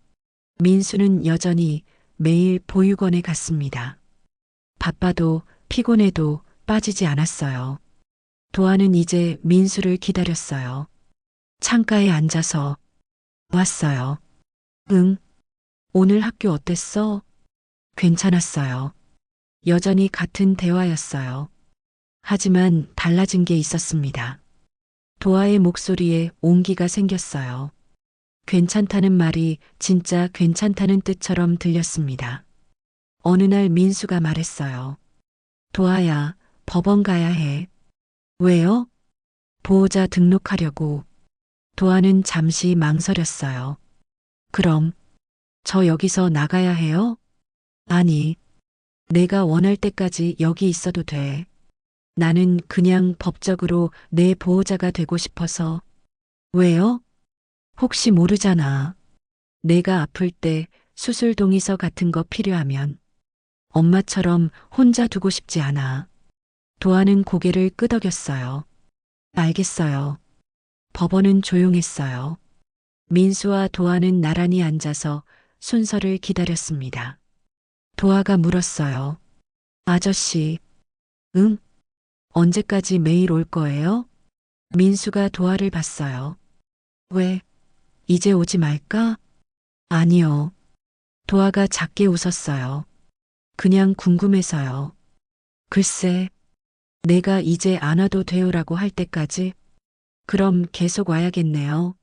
민수는 여전히 매일 보육원에 갔습니다. 바빠도 피곤해도 빠지지 않았어요. 도아는 이제 민수를 기다렸어요. 창가에 앉아서 왔어요. 응, 오늘 학교 어땠어? 괜찮았어요. 여전히 같은 대화였어요. 하지만 달라진 게 있었습니다. 도아의 목소리에 온기가 생겼어요. 괜찮다는 말이 진짜 괜찮다는 뜻처럼 들렸습니다. 어느 날 민수가 말했어요. 도아야, 법원 가야 해. 왜요? 보호자 등록하려고. 도아는 잠시 망설였어요. 그럼, 저 여기서 나가야 해요? 아니, 내가 원할 때까지 여기 있어도 돼. 나는 그냥 법적으로 내 보호자가 되고 싶어서. 왜요? 혹시 모르잖아. 내가 아플 때 수술 동의서 같은 거 필요하면 엄마처럼 혼자 두고 싶지 않아. 도아는 고개를 끄덕였어요. 알겠어요. 법원은 조용했어요. 민수와 도아는 나란히 앉아서 순서를 기다렸습니다. 도아가 물었어요. 아저씨, 응? 언제까지 매일 올 거예요? 민수가 도아를 봤어요. 왜? 이제 오지 말까? 아니요. 도아가 작게 웃었어요. 그냥 궁금해서요. 글쎄, 내가 이제 안 와도 돼요라고 할 때까지? 그럼 계속 와야겠네요.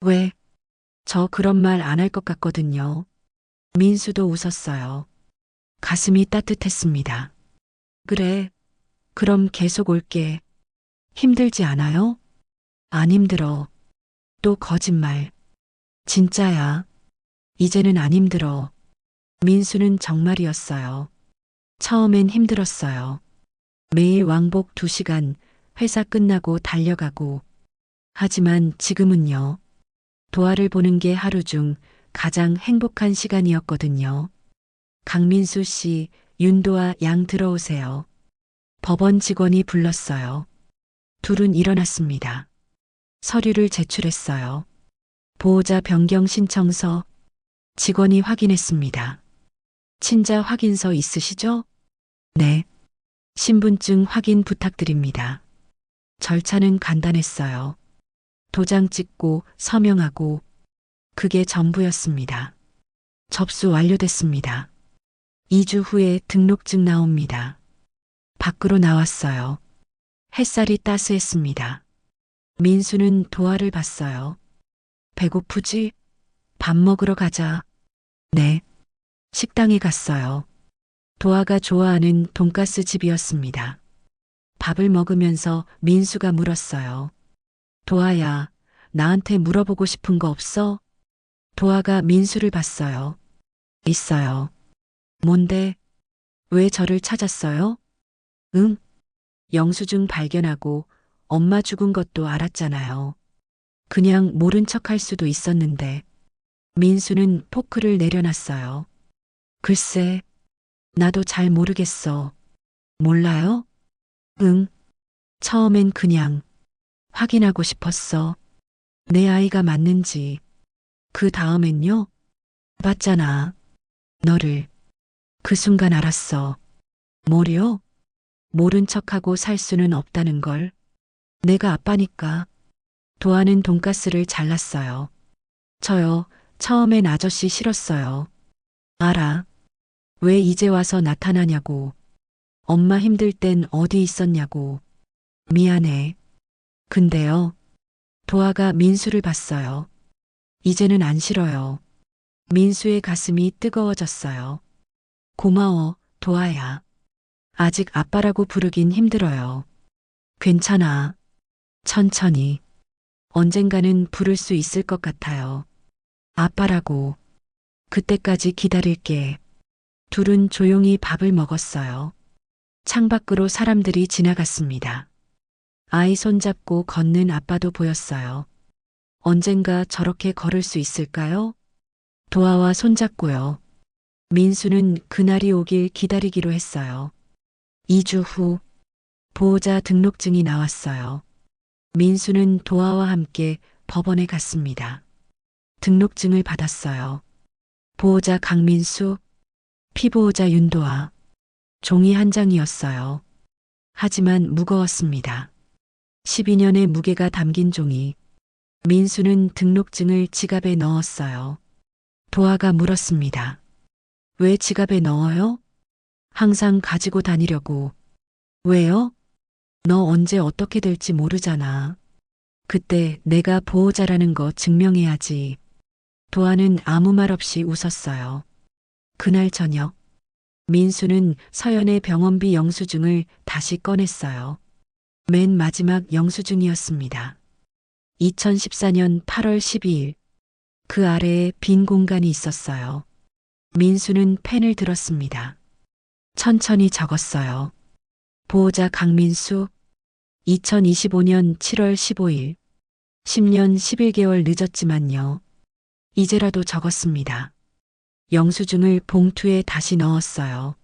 왜? 저 그런 말 안 할 것 같거든요. 민수도 웃었어요. 가슴이 따뜻했습니다. 그래, 그럼 계속 올게. 힘들지 않아요? 안 힘들어. 또 거짓말. 진짜야. 이제는 안 힘들어. 민수는 정말이었어요. 처음엔 힘들었어요. 매일 왕복 2시간 회사 끝나고 달려가고. 하지만 지금은요. 도아를 보는 게 하루 중 가장 행복한 시간이었거든요. 강민수 씨, 윤도아 양 들어오세요. 법원 직원이 불렀어요. 둘은 일어났습니다. 서류를 제출했어요. 보호자 변경 신청서 직원이 확인했습니다. 친자 확인서 있으시죠? 네. 신분증 확인 부탁드립니다. 절차는 간단했어요. 도장 찍고 서명하고 그게 전부였습니다. 접수 완료됐습니다. 2주 후에 등록증 나옵니다. 밖으로 나왔어요. 햇살이 따스했습니다. 민수는 도아를 봤어요. 배고프지? 밥 먹으러 가자. 네. 식당에 갔어요. 도아가 좋아하는 돈가스 집이었습니다. 밥을 먹으면서 민수가 물었어요. 도아야, 나한테 물어보고 싶은 거 없어? 도아가 민수를 봤어요. 있어요. 뭔데? 왜 저를 찾았어요? 응? 영수증 발견하고 엄마 죽은 것도 알았잖아요. 그냥 모른 척 할 수도 있었는데. 민수는 포크를 내려놨어요. 글쎄, 나도 잘 모르겠어. 몰라요? 응. 처음엔 그냥 확인하고 싶었어. 내 아이가 맞는지. 그 다음엔요? 봤잖아. 너를. 그 순간 알았어. 뭐려? 모른 척하고 살 수는 없다는 걸. 내가 아빠니까. 도아는 돈가스를 잘랐어요. 저요, 처음엔 아저씨 싫었어요. 알아. 왜 이제 와서 나타나냐고. 엄마 힘들 땐 어디 있었냐고. 미안해. 근데요, 도아가 민수를 봤어요. 이제는 안 싫어요. 민수의 가슴이 뜨거워졌어요. 고마워, 도아야. 아직 아빠라고 부르긴 힘들어요. 괜찮아. 천천히. 언젠가는 부를 수 있을 것 같아요. 아빠라고. 그때까지 기다릴게. 둘은 조용히 밥을 먹었어요. 창밖으로 사람들이 지나갔습니다. 아이 손잡고 걷는 아빠도 보였어요. 언젠가 저렇게 걸을 수 있을까요? 도아와 손잡고요. 민수는 그날이 오길 기다리기로 했어요. 2주 후 보호자 등록증이 나왔어요. 민수는 도아와 함께 법원에 갔습니다. 등록증을 받았어요. 보호자 강민수, 피보호자 윤도아. 종이 한 장이었어요. 하지만 무거웠습니다. 12년의 무게가 담긴 종이. 민수는 등록증을 지갑에 넣었어요. 도아가 물었습니다. 왜 지갑에 넣어요? 항상 가지고 다니려고. 왜요? 너 언제 어떻게 될지 모르잖아. 그때 내가 보호자라는 거 증명해야지. 도아는 아무 말 없이 웃었어요. 그날 저녁, 민수는 서연의 병원비 영수증을 다시 꺼냈어요. 맨 마지막 영수증이었습니다. 2014년 8월 12일. 그 아래에 빈 공간이 있었어요. 민수는 펜을 들었습니다. 천천히 적었어요. 보호자 강민수, 2025년 7월 15일. 10년 11개월 늦었지만요. 이제라도 적었습니다. 영수증을 봉투에 다시 넣었어요.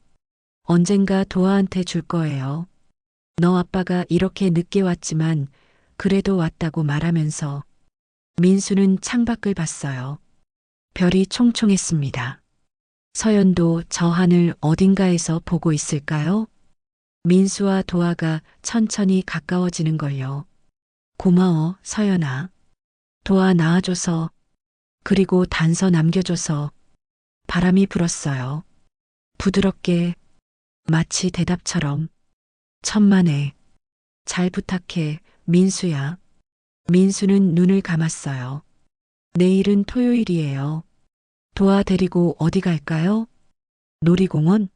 언젠가 도아한테 줄 거예요. 너 아빠가 이렇게 늦게 왔지만 그래도 왔다고 말하면서. 민수는 창밖을 봤어요. 별이 총총했습니다. 서연도 저 하늘 어딘가에서 보고 있을까요? 민수와 도아가 천천히 가까워지는 걸요. 고마워, 서연아. 도아 낳아줘서, 그리고 단서 남겨줘서. 바람이 불었어요. 부드럽게, 마치 대답처럼. 천만에. 잘 부탁해, 민수야. 민수는 눈을 감았어요. 내일은 토요일이에요. 도아 데리고 어디 갈까요? 놀이공원?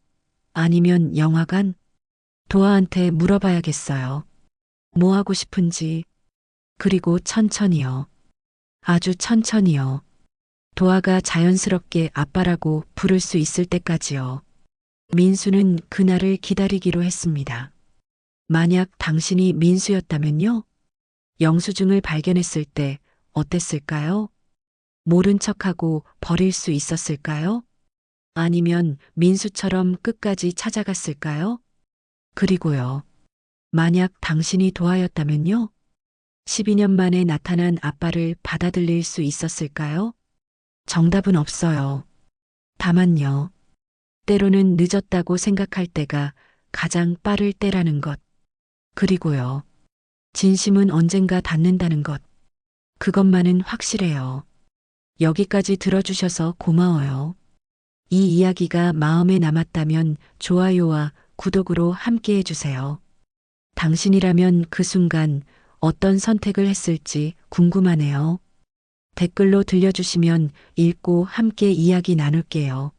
아니면 영화관? 도아한테 물어봐야겠어요. 뭐 하고 싶은지. 그리고 천천히요. 아주 천천히요. 도아가 자연스럽게 아빠라고 부를 수 있을 때까지요. 민수는 그날을 기다리기로 했습니다. 만약 당신이 민수였다면요? 영수증을 발견했을 때 어땠을까요? 모른 척하고 버릴 수 있었을까요? 아니면 민수처럼 끝까지 찾아갔을까요? 그리고요. 만약 당신이 도아였다면요? 12년 만에 나타난 아빠를 받아들일 수 있었을까요? 정답은 없어요. 다만요. 때로는 늦었다고 생각할 때가 가장 빠를 때라는 것. 그리고요. 진심은 언젠가 닿는다는 것. 그것만은 확실해요. 여기까지 들어주셔서 고마워요. 이 이야기가 마음에 남았다면 좋아요와 구독으로 함께 해주세요. 당신이라면 그 순간 어떤 선택을 했을지 궁금하네요. 댓글로 들려주시면 읽고 함께 이야기 나눌게요.